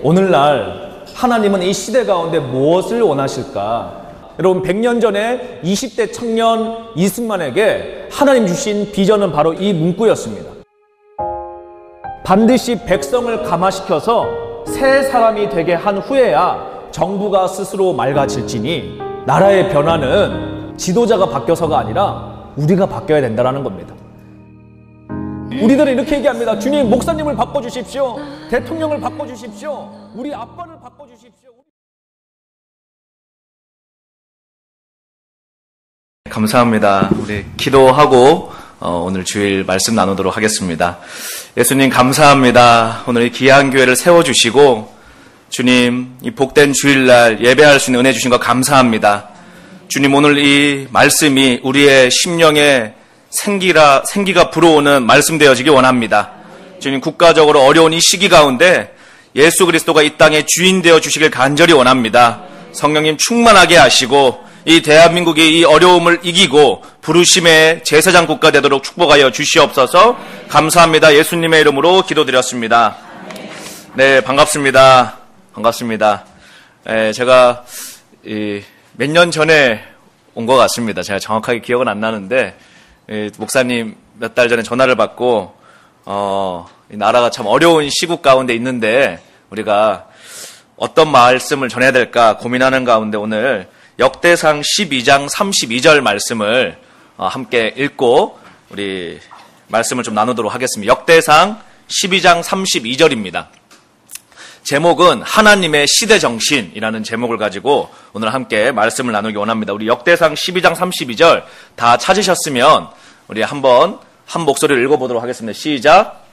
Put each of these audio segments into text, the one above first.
오늘날 하나님은 이 시대 가운데 무엇을 원하실까? 여러분, 100년 전에 20대 청년 이승만에게 하나님 주신 비전은 바로 이 문구였습니다. 반드시 백성을 감화시켜서 새 사람이 되게 한 후에야 정부가 스스로 맑아질지니 나라의 변화는 지도자가 바뀌어서가 아니라 우리가 바뀌어야 된다는 겁니다. 우리들은 이렇게 얘기합니다. 주님, 목사님을 바꿔주십시오. 대통령을 바꿔주십시오. 우리 아빠를 바꿔주십시오. 감사합니다. 우리 기도하고 오늘 주일 말씀 나누도록 하겠습니다. 예수님 감사합니다. 오늘 이 귀한 교회를 세워주시고 주님, 이 복된 주일날 예배할 수 있는 은혜 주신 것 감사합니다. 주님, 오늘 이 말씀이 우리의 심령에 생기가 불어오는 말씀 되어지기 원합니다. 주님, 국가적으로 어려운 이 시기 가운데 예수 그리스도가 이 땅의 주인 되어 주시길 간절히 원합니다. 성령님 충만하게 하시고 이 대한민국이 이 어려움을 이기고 부르심의 제사장 국가 되도록 축복하여 주시옵소서. 감사합니다. 예수님의 이름으로 기도드렸습니다. 네, 반갑습니다. 제가 몇 년 전에 온 것 같습니다. 제가 정확하게 기억은 안 나는데 목사님 몇 달 전에 전화를 받고 이 나라가 참 어려운 시국 가운데 있는데 우리가 어떤 말씀을 전해야 될까 고민하는 가운데 오늘 역대상 12장 32절 말씀을 함께 읽고 우리 말씀을 좀 나누도록 하겠습니다. 역대상 12장 32절입니다. 제목은 하나님의 시대정신이라는 제목을 가지고 오늘 함께 말씀을 나누기 원합니다. 우리 역대상 12장 32절 다 찾으셨으면 우리 한번 한 목소리를 읽어보도록 하겠습니다. 시작!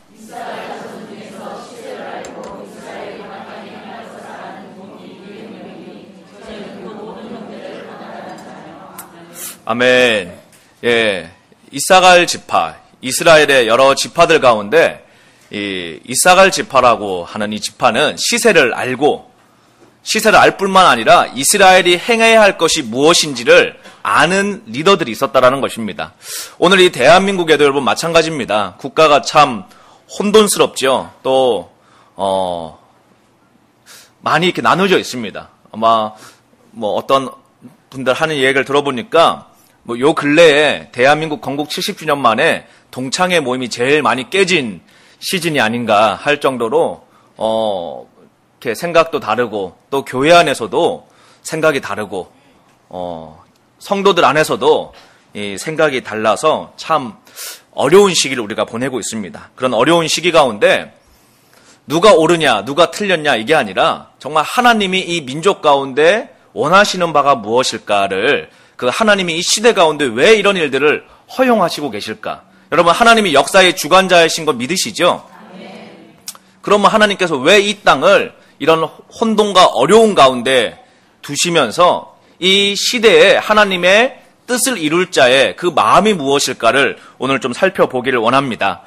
아멘. 예, 이사갈 지파, 이스라엘의 여러 지파들 가운데 이 이사갈 지파라고 하는 이 지파는 시세를 알 뿐만 아니라 이스라엘이 행해야 할 것이 무엇인지를 아는 리더들이 있었다라는 것입니다. 오늘 이 대한민국에도 여러분 마찬가지입니다. 국가가 참 혼돈스럽죠. 또 많이 이렇게 나눠져 있습니다. 아마 어떤 분들 하는 얘기를 들어보니까 요 근래에 대한민국 건국 70주년 만에 동창회 모임이 제일 많이 깨진 시즌이 아닌가 할 정도로 이렇게 생각도 다르고 또 교회 안에서도 생각이 다르고 성도들 안에서도 이 생각이 달라서 참 어려운 시기를 우리가 보내고 있습니다. 그런 어려운 시기 가운데 누가 옳으냐 누가 틀렸냐 이게 아니라 정말 하나님이 이 민족 가운데 원하시는 바가 무엇일까를 그 하나님이 이 시대 가운데 왜 이런 일들을 허용하시고 계실까? 여러분, 하나님이 역사의 주관자이신 거 믿으시죠? 그러면 하나님께서 왜 이 땅을 이런 혼돈과 어려운 가운데 두시면서 이 시대에 하나님의 뜻을 이룰 자의 그 마음이 무엇일까를 오늘 좀 살펴보기를 원합니다.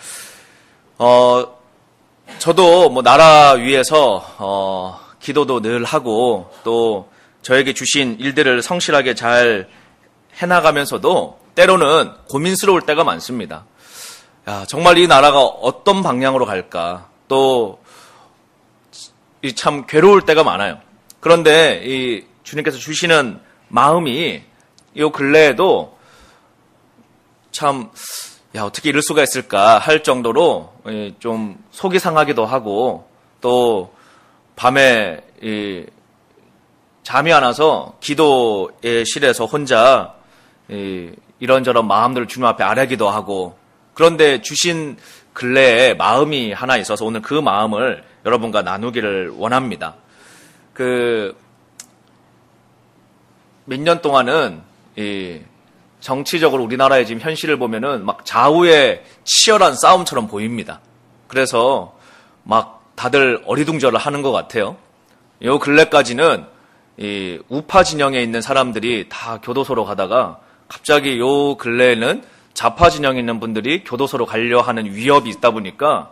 저도 나라 위해서 기도도 늘 하고 또 저에게 주신 일들을 성실하게 잘 해나가면서도 때로는 고민스러울 때가 많습니다. 정말 이 나라가 어떤 방향으로 갈까? 또 참 괴로울 때가 많아요. 그런데 이 주님께서 주시는 마음이 이 근래에도 참 어떻게 이럴 수가 있을까 할 정도로 좀 속이 상하기도 하고 또 밤에 잠이 안 와서 기도의 실에서 혼자 이런저런 마음들을 주님 앞에 아뢰기도 하고 그런데 주신 근래에 마음이 하나 있어서 오늘 그 마음을 여러분과 나누기를 원합니다. 몇 년 동안은 정치적으로 우리나라의 지금 현실을 보면은 막 좌우의 치열한 싸움처럼 보입니다. 그래서 막 다들 어리둥절을 하는 것 같아요. 요 근래까지는 이 우파 진영에 있는 사람들이 다 교도소로 가다가 갑자기 요 근래에는 좌파 진영에 있는 분들이 교도소로 가려 하는 위협이 있다 보니까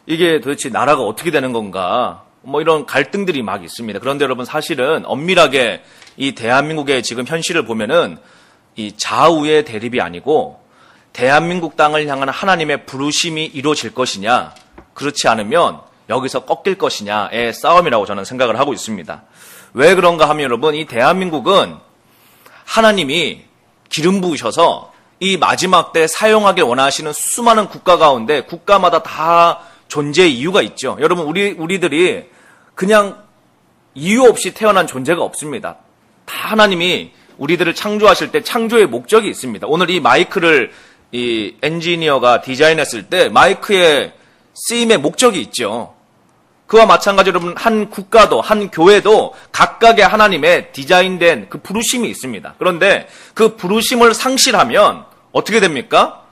이게 도대체 나라가 어떻게 되는 건가 이런 갈등들이 막 있습니다. 그런데 여러분 사실은 엄밀하게 이 대한민국의 지금 현실을 보면은 이 좌우의 대립이 아니고 대한민국 땅을 향한 하나님의 부르심이 이루어질 것이냐 그렇지 않으면 여기서 꺾일 것이냐의 싸움이라고 저는 생각을 하고 있습니다. 왜 그런가 하면 여러분, 이 대한민국은 하나님이 기름 부으셔서 이 마지막 때 사용하길 원하시는 수많은 국가 가운데 국가마다 다 존재의 이유가 있죠. 여러분, 우리들이 그냥 이유 없이 태어난 존재가 없습니다. 다 하나님이 우리들을 창조하실 때 창조의 목적이 있습니다. 오늘 이 마이크를 이 엔지니어가 디자인했을 때 마이크의 쓰임의 목적이 있죠. 그와 마찬가지로 여러분, 한 국가도 한 교회도 각각의 하나님의 디자인된 그 부르심이 있습니다. 그런데 그 부르심을 상실하면 어떻게 됩니까?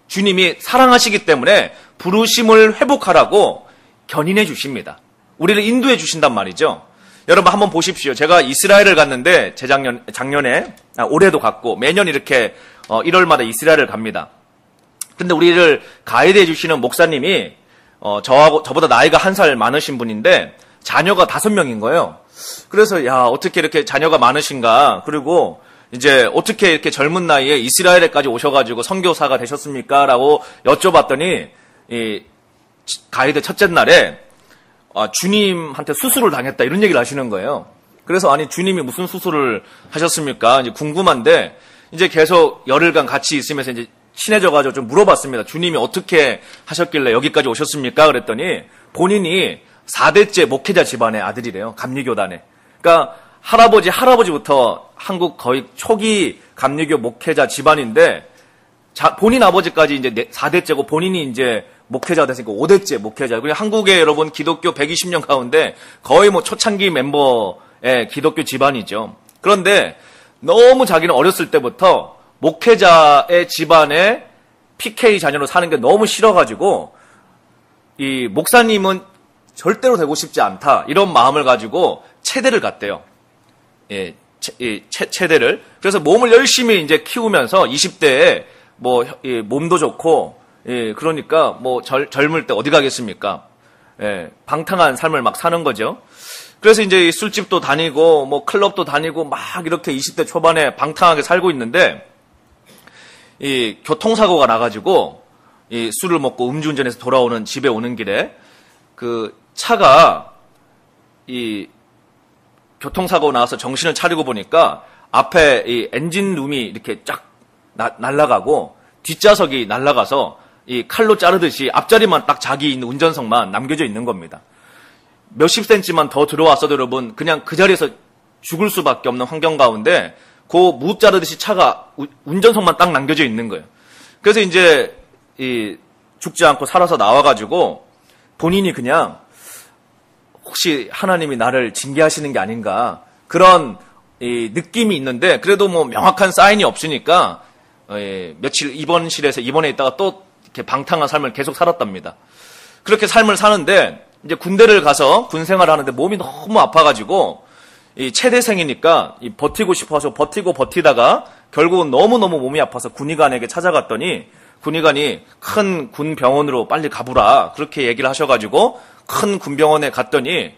주님이 사랑하시기 때문에 부르심을 회복하라고 견인해 주십니다. 우리를 인도해 주신단 말이죠. 여러분 한번 보십시오. 제가 이스라엘을 갔는데 작년에 올해도 갔고 매년 이렇게 1월마다 이스라엘을 갑니다. 근데 우리를 가이드해 주시는 목사님이 저보다 나이가 1살 많으신 분인데 자녀가 5명인 거예요. 그래서 야, 어떻게 이렇게 자녀가 많으신가? 그리고 이제 어떻게 이렇게 젊은 나이에 이스라엘에까지 오셔가지고 선교사가 되셨습니까? 라고 여쭤봤더니 이 가이드 첫째 날에 주님한테 수술을 당했다 이런 얘기를 하시는 거예요. 그래서 아니 주님이 무슨 수술을 하셨습니까? 이제 궁금한데 이제 계속 열흘간 같이 있으면서 이제 친해져가지고 좀 물어봤습니다. 주님이 어떻게 하셨길래 여기까지 오셨습니까? 그랬더니 본인이 4대째 목회자 집안의 아들이래요. 감리교단에. 그러니까 할아버지부터 한국 거의 초기 감리교 목회자 집안인데 본인 아버지까지 이제 4대째고 본인이 이제 목회자가 됐으니까 5대째 목회자. 그리고 한국의 여러분 기독교 120년 가운데 거의 뭐 초창기 멤버의 기독교 집안이죠. 그런데 너무 자기는 어렸을 때부터 목회자의 집안에 PK 자녀로 사는 게 너무 싫어가지고 이 목사님은 절대로 되고 싶지 않다 이런 마음을 가지고 체대를 갔대요. 예, 체대를. 그래서 몸을 열심히 이제 키우면서 20대에 뭐 몸도 좋고 그러니까 뭐 젊을 때 어디 가겠습니까? 예, 방탕한 삶을 막 사는 거죠. 그래서 이제 술집도 다니고 뭐 클럽도 다니고 막 이렇게 20대 초반에 방탕하게 살고 있는데 이 교통사고가 나가지고 이 술을 먹고 음주운전해서 돌아오는 집에 오는 길에 그 차가 이 교통사고 나와서 정신을 차리고 보니까 앞에 이 엔진룸이 이렇게 쫙 날아가고 뒷좌석이 날아가서 이 칼로 자르듯이 앞자리만 딱 자기 있는 운전석만 남겨져 있는 겁니다. 몇십 센치만 더 들어왔어도 여러분 그냥 그 자리에서 죽을 수밖에 없는 환경 가운데 그 무 자르듯이 차가 운전석만 딱 남겨져 있는 거예요. 그래서 이제 이 죽지 않고 살아서 나와가지고 본인이 그냥 혹시 하나님이 나를 징계하시는 게 아닌가 그런 이 느낌이 있는데 그래도 뭐 명확한 사인이 없으니까 며칠 입원실에서 입원해 있다가 또 이렇게 방탕한 삶을 계속 살았답니다. 그렇게 삶을 사는데 이제 군대를 가서 군 생활을 하는데 몸이 너무 아파가지고 이 체대생이니까 버티고 싶어서 버티다가 결국은 너무너무 몸이 아파서 군의관에게 찾아갔더니 군의관이 큰 군 병원으로 빨리 가보라 그렇게 얘기를 하셔가지고 큰 군병원에 갔더니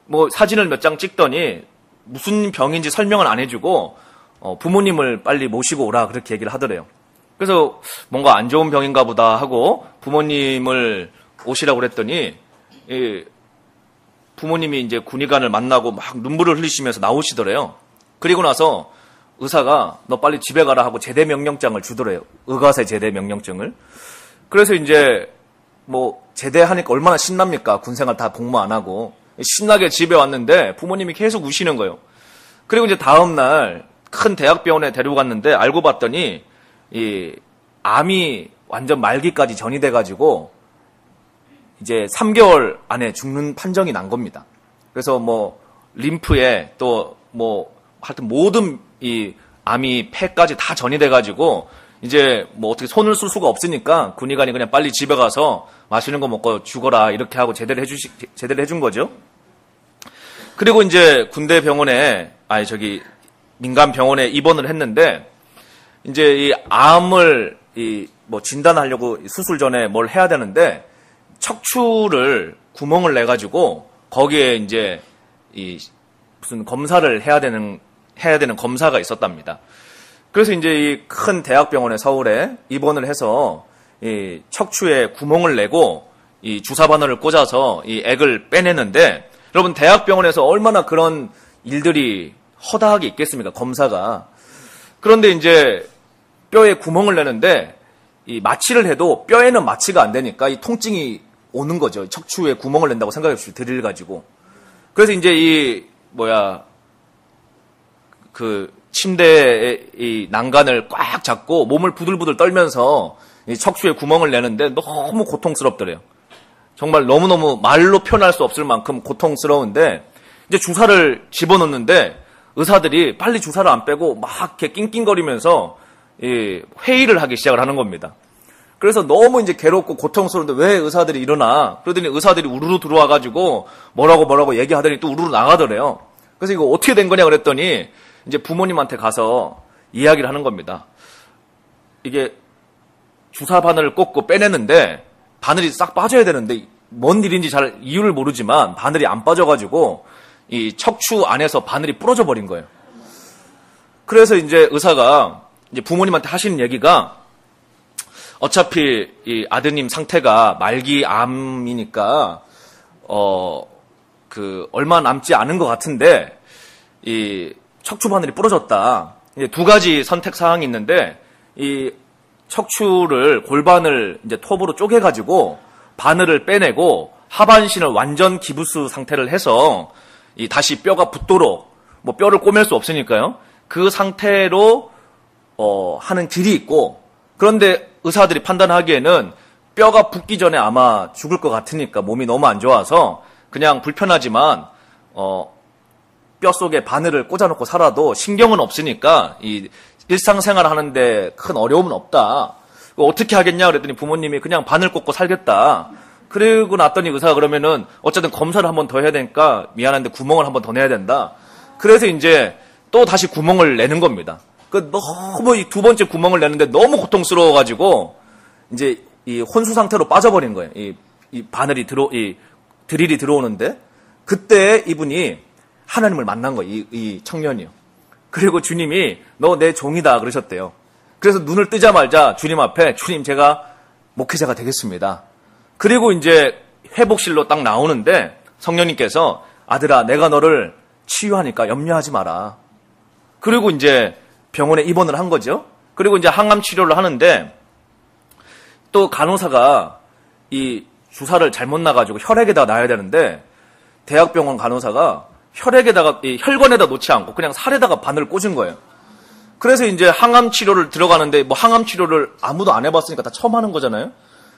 뭐 사진을 몇 장 찍더니 무슨 병인지 설명을 안 해주고 부모님을 빨리 모시고 오라 그렇게 얘기를 하더래요. 그래서 뭔가 안 좋은 병인가 보다 하고 부모님을 오시라고 그랬더니 부모님이 이제 군의관을 만나고 막 눈물을 흘리시면서 나오시더래요. 그리고 나서 의사가 너 빨리 집에 가라 하고 제대 명령장을 주더래요. 의과세 제대 명령증을. 그래서 이제 뭐 제대하니까 얼마나 신납니까? 군생활 다 복무 안 하고 신나게 집에 왔는데 부모님이 계속 우시는 거예요. 그리고 이제 다음 날 큰 대학병원에 데리고 갔는데 알고 봤더니 이 암이 완전 말기까지 전이돼 가지고 이제 3개월 안에 죽는 판정이 난 겁니다. 그래서 뭐 림프에 또 뭐 하여튼 모든 이 암이 폐까지 다 전이돼 가지고 이제 뭐 어떻게 손을 쓸 수가 없으니까 군의관이 그냥 빨리 집에 가서 맛있는 거 먹고 죽어라 이렇게 하고 제대로 해준 거죠. 그리고 이제 군대 병원에 민간 병원에 입원을 했는데 이제 이 암을 뭐 진단하려고 수술 전에 뭘 해야 되는데 척추를 구멍을 내 가지고 거기에 이제 무슨 검사를 해야 되는 검사가 있었답니다. 그래서 이제 이 큰 대학병원에 서울에 입원을 해서 이 척추에 구멍을 내고 이 주사 바늘을 꽂아서 이 액을 빼내는데, 여러분 대학병원에서 얼마나 그런 일들이 허다하게 있겠습니까? 검사가. 그런데 이제 뼈에 구멍을 내는데 이 마취를 해도 뼈에는 마취가 안 되니까 이 통증이 오는 거죠. 척추에 구멍을 낸다고 생각해 보십시오. 드릴 가지고. 그래서 이제 그 침대에 이 난간을 꽉 잡고 몸을 부들부들 떨면서 이 척추에 구멍을 내는데 너무 고통스럽더래요. 정말 너무너무 말로 표현할 수 없을 만큼 고통스러운데, 이제 주사를 집어넣는데 의사들이 빨리 주사를 안 빼고 막 이렇게 낑낑거리면서 회의를 하기 시작을 하는 겁니다. 그래서 너무 이제 괴롭고 고통스러운데 왜 의사들이 일어나? 그러더니 의사들이 우르르 들어와가지고 뭐라고 얘기하더니 또 우르르 나가더래요. 그래서 이거 어떻게 된 거냐 그랬더니 이제 부모님한테 가서 이야기를 하는 겁니다. 이게 주사 바늘을 꽂고 빼내는데 바늘이 싹 빠져야 되는데 뭔 일인지 잘 이유를 모르지만 바늘이 안 빠져가지고 이 척추 안에서 바늘이 부러져 버린 거예요. 그래서 이제 의사가 이제 부모님한테 하시는 얘기가, 어차피 이 아드님 상태가 말기 암이니까 얼마 남지 않은 것 같은데 이 척추 바늘이 부러졌다. 이제 두 가지 선택 사항이 있는데, 이 척추를 골반을 이제 톱으로 쪼개가지고 바늘을 빼내고 하반신을 완전 기부스 상태를 해서 이 다시 뼈가 붙도록, 뭐 뼈를 꼬맬 수 없으니까요. 그 상태로 하는 길이 있고, 그런데 의사들이 판단하기에는 뼈가 붙기 전에 아마 죽을 것 같으니까 몸이 너무 안 좋아서 그냥 불편하지만 뼈 속에 바늘을 꽂아놓고 살아도 신경은 없으니까 이 일상생활 하는데 큰 어려움은 없다. 어떻게 하겠냐 그랬더니 부모님이 그냥 바늘 꽂고 살겠다. 그리고 났더니 의사가 그러면은 어쨌든 검사를 한 번 더 해야 되니까 미안한데 구멍을 한 번 더 내야 된다. 그래서 이제 또 다시 구멍을 내는 겁니다. 너무 이 두 번째 구멍을 내는데 너무 고통스러워가지고 이제 이 혼수 상태로 빠져버린 거예요. 이 바늘이 드릴이 들어오는데, 그때 이분이 하나님을 만난 거예요. 이 청년이요. 그리고 주님이 너 내 종이다 그러셨대요. 그래서 눈을 뜨자마자 주님 앞에, 주님 제가 목회자가 되겠습니다. 그리고 이제 회복실로 딱 나오는데 성령님께서, 아들아 내가 너를 치유하니까 염려하지 마라. 그리고 이제 병원에 입원을 한 거죠. 그리고 이제 항암 치료를 하는데, 또 간호사가 이 주사를 잘못 놔가지고 혈액에다 놔야 되는데, 대학병원 간호사가 혈관에다 놓지 않고 그냥 살에다가 바늘을 꽂은 거예요. 그래서 이제 항암 치료를 들어가는데, 뭐 항암 치료를 아무도 안 해봤으니까 다 처음 하는 거잖아요.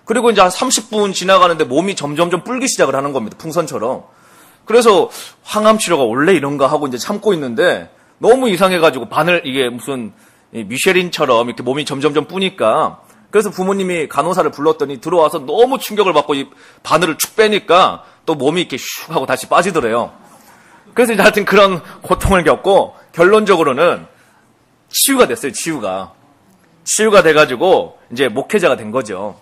그리고 이제 한 30분 지나가는데 몸이 점점점 불기 시작을 하는 겁니다. 풍선처럼. 그래서 항암 치료가 원래 이런가 하고 이제 참고 있는데 너무 이상해가지고 이게 무슨 미쉐린처럼 이렇게 몸이 점점점 뿌니까, 그래서 부모님이 간호사를 불렀더니 들어와서 너무 충격을 받고 이 바늘을 축 빼니까 또 몸이 이렇게 슉 하고 다시 빠지더래요. 그래서 이제 하여튼 그런 고통을 겪고 결론적으로는 치유가 됐어요. 치유가 돼가지고 이제 목회자가 된 거죠.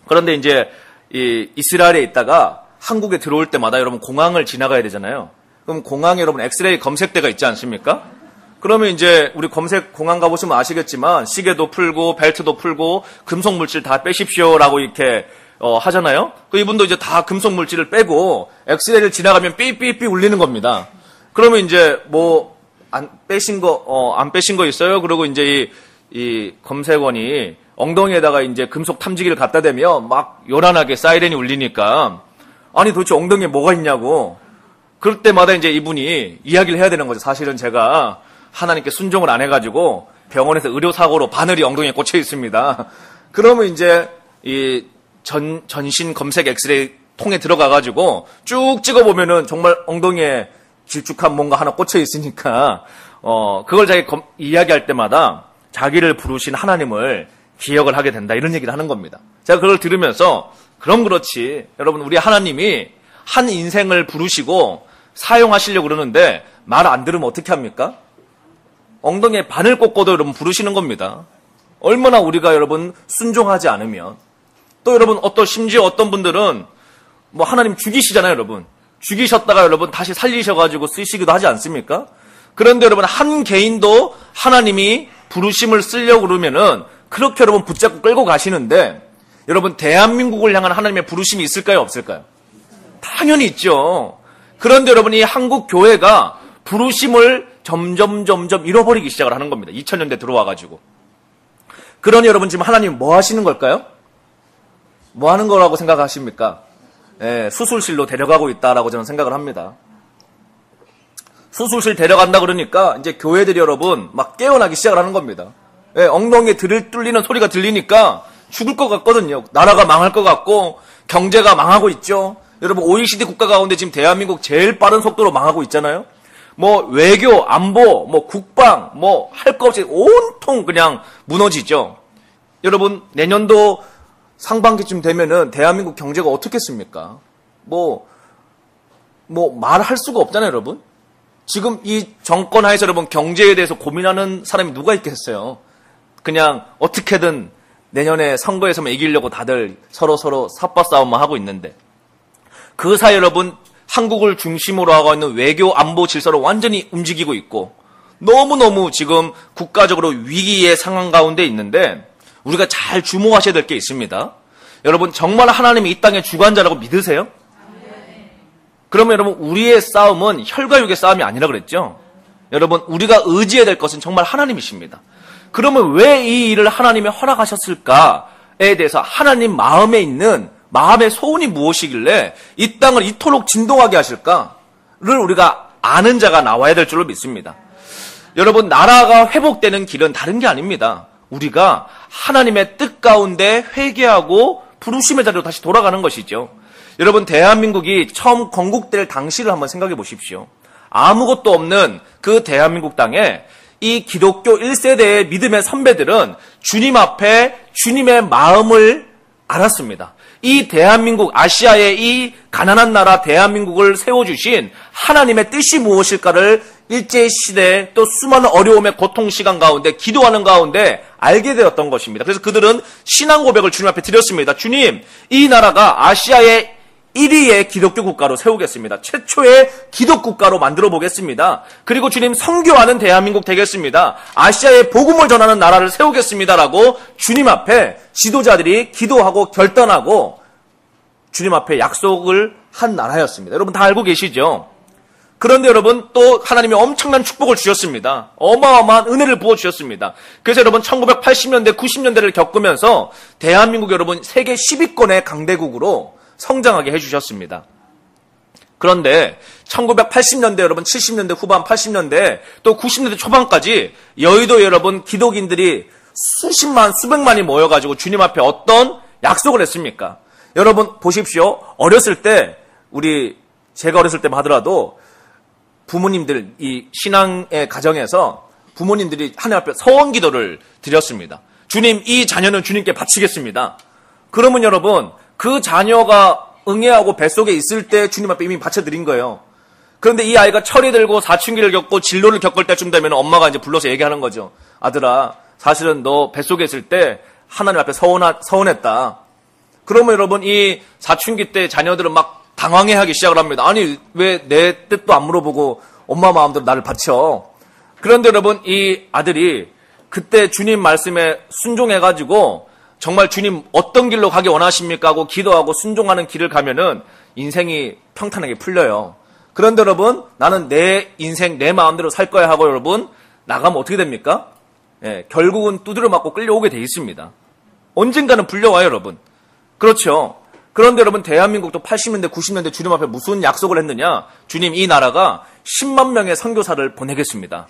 그런데 이제 이 이스라엘에 있다가 한국에 들어올 때마다 여러분 공항을 지나가야 되잖아요. 그럼 공항에 여러분 엑스레이 검색대가 있지 않습니까? 그러면 이제 우리 공항 가보시면 아시겠지만 시계도 풀고 벨트도 풀고 금속 물질 다 빼십시오라고 이렇게 하잖아요. 이분도 이제 다 금속 물질을 빼고 엑스레이를 지나가면 삐삐삐 울리는 겁니다. 그러면 이제 뭐 안 빼신 거 있어요? 그리고 이제 이 검색원이 엉덩이에다가 이제 금속 탐지기를 갖다 대면 막 요란하게 사이렌이 울리니까, 아니 도대체 엉덩이에 뭐가 있냐고. 그럴 때마다 이제 이분이 이야기를 해야 되는 거죠. 사실은 제가 하나님께 순종을 안 해가지고 병원에서 의료사고로 바늘이 엉덩이에 꽂혀 있습니다. 그러면 이제 이 전신 검색 엑스레이 통에 들어가가지고 쭉 찍어보면은 정말 엉덩이에 길쭉한 뭔가 하나 꽂혀 있으니까, 그걸 자기 이야기할 때마다 자기를 부르신 하나님을 기억을 하게 된다. 이런 얘기를 하는 겁니다. 제가 그걸 들으면서, 그럼 그렇지. 여러분, 우리 하나님이 한 인생을 부르시고 사용하시려고 그러는데 말 안 들으면 어떻게 합니까? 엉덩이에 바늘 꽂고도 여러분 부르시는 겁니다. 얼마나 우리가 여러분 순종하지 않으면. 또 여러분 심지어 어떤 분들은 뭐 하나님 죽이시잖아요, 여러분. 죽이셨다가 여러분 다시 살리셔가지고 쓰시기도 하지 않습니까? 그런데 여러분 한 개인도 하나님이 부르심을 쓰려고 그러면은 그렇게 여러분 붙잡고 끌고 가시는데, 여러분, 대한민국을 향한 하나님의 부르심이 있을까요, 없을까요? 당연히 있죠. 그런데 여러분, 이 한국 교회가 부르심을 점점 잃어버리기 시작을 하는 겁니다. 2000년대 들어와가지고. 그러니 여러분, 지금 하나님 뭐 하시는 걸까요? 뭐 하는 거라고 생각하십니까? 수술실로 데려가고 있다라고 저는 생각을 합니다. 수술실 데려간다 그러니까 이제 교회들이 여러분 막 깨어나기 시작을 하는 겁니다. 엉덩이에 뚫리는 소리가 들리니까 죽을 것 같거든요. 나라가 망할 것 같고 경제가 망하고 있죠. 여러분, OECD 국가 가운데 지금 대한민국 제일 빠른 속도로 망하고 있잖아요. 뭐 외교, 안보, 뭐 국방, 뭐 할 거 없이 온통 그냥 무너지죠. 여러분, 내년도 상반기쯤 되면은 대한민국 경제가 어떻겠습니까? 뭐 말할 수가 없잖아요, 여러분. 지금 이 정권 하에서 여러분 경제에 대해서 고민하는 사람이 누가 있겠어요? 그냥 어떻게든 내년에 선거에서만 이기려고 다들 서로 삿바 싸움만 하고 있는데, 그 사이 여러분 한국을 중심으로 하고 있는 외교 안보 질서로 완전히 움직이고 있고 너무너무 지금 국가적으로 위기의 상황 가운데 있는데, 우리가 잘 주목하셔야 될 게 있습니다. 여러분, 정말 하나님이 이 땅의 주관자라고 믿으세요? 그러면 여러분, 우리의 싸움은 혈과 육의 싸움이 아니라 그랬죠? 여러분, 우리가 의지해야 될 것은 정말 하나님이십니다. 그러면 왜 이 일을 하나님이 허락하셨을까에 대해서 하나님 마음에 있는 마음의 소원이 무엇이길래 이 땅을 이토록 진동하게 하실까를 우리가 아는 자가 나와야 될 줄로 믿습니다. 여러분, 나라가 회복되는 길은 다른 게 아닙니다. 우리가 하나님의 뜻 가운데 회개하고 부르심의 자리로 다시 돌아가는 것이죠. 여러분, 대한민국이 처음 건국될 당시를 한번 생각해 보십시오. 아무것도 없는 그 대한민국 땅에 이 기독교 1세대의 믿음의 선배들은 주님 앞에 주님의 마음을 알았습니다. 이 대한민국, 아시아의 이 가난한 나라 대한민국을 세워주신 하나님의 뜻이 무엇일까를 일제시대 또 수많은 어려움의 고통 시간 가운데 기도하는 가운데 알게 되었던 것입니다. 그래서 그들은 신앙 고백을 주님 앞에 드렸습니다. 주님, 이 나라가 아시아의 1위의 기독교 국가로 세우겠습니다. 최초의 기독 국가로 만들어 보겠습니다. 그리고 주님, 선교하는 대한민국 되겠습니다. 아시아의 복음을 전하는 나라를 세우겠습니다라고 주님 앞에 지도자들이 기도하고 결단하고 주님 앞에 약속을 한 나라였습니다. 여러분 다 알고 계시죠? 그런데 여러분, 또 하나님이 엄청난 축복을 주셨습니다. 어마어마한 은혜를 부어주셨습니다. 그래서 여러분 1980년대, 90년대를 겪으면서 대한민국 여러분 세계 10위권의 강대국으로 성장하게 해주셨습니다. 그런데 1980년대 여러분, 70년대 후반, 80년대 또 90년대 초반까지 여의도 여러분 기독인들이 수십만, 수백만이 모여가지고 주님 앞에 어떤 약속을 했습니까? 여러분 보십시오. 어렸을 때 제가 어렸을 때만 하더라도 부모님들, 이 신앙의 가정에서 부모님들이 하나님 앞에 서원 기도를 드렸습니다. 주님, 이 자녀는 주님께 바치겠습니다. 그러면 여러분, 그 자녀가 응애하고 뱃속에 있을 때 주님 앞에 이미 바쳐드린 거예요. 그런데 이 아이가 철이 들고 사춘기를 겪고 진로를 겪을 때쯤 되면 엄마가 이제 불러서 얘기하는 거죠. 아들아, 사실은 너 뱃속에 있을 때 하나님 앞에 서원했다. 그러면 여러분, 이 사춘기 때 자녀들은 막 당황해하기 시작을 합니다. 아니, 왜 내 뜻도 안 물어보고 엄마 마음대로 나를 바쳐? 그런데 여러분, 이 아들이 그때 주님 말씀에 순종해가지고 정말 주님 어떤 길로 가기 원하십니까 하고 기도하고 순종하는 길을 가면은 인생이 평탄하게 풀려요. 그런데 여러분, 나는 내 인생 내 마음대로 살 거야 하고 여러분 나가면 어떻게 됩니까? 결국은 두드려 맞고 끌려오게 돼 있습니다. 언젠가는 풀려와요, 여러분. 그렇죠. 그런데 여러분, 대한민국도 80년대, 90년대 주님 앞에 무슨 약속을 했느냐? 주님, 이 나라가 10만 명의 선교사를 보내겠습니다.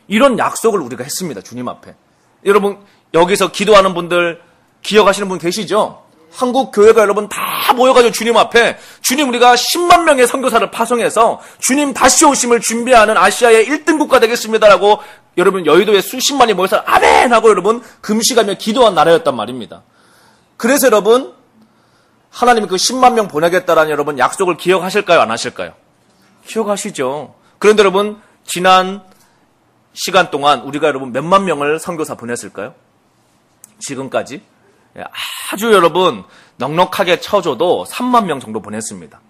이런 약속을 우리가 했습니다, 주님 앞에. 여러분, 여기서 기도하는 분들 기억하시는 분 계시죠? 한국 교회가 여러분 다 모여가지고 주님 앞에, 주님, 우리가 10만 명의 선교사를 파송해서 주님 다시 오심을 준비하는 아시아의 1등 국가 되겠습니다라고 여러분 여의도에 수십만이 모여서 아멘 하고 여러분 금식하며 기도한 나라였단 말입니다. 그래서 여러분, 하나님이 그 10만 명 보내겠다라는 여러분 약속을 기억하실까요, 안 하실까요? 기억하시죠. 그런데 여러분, 지난 시간 동안 우리가 여러분 몇만 명을 선교사 보냈을까요? 지금까지 아주 여러분 넉넉하게 쳐줘도 3만 명 정도 보냈습니다.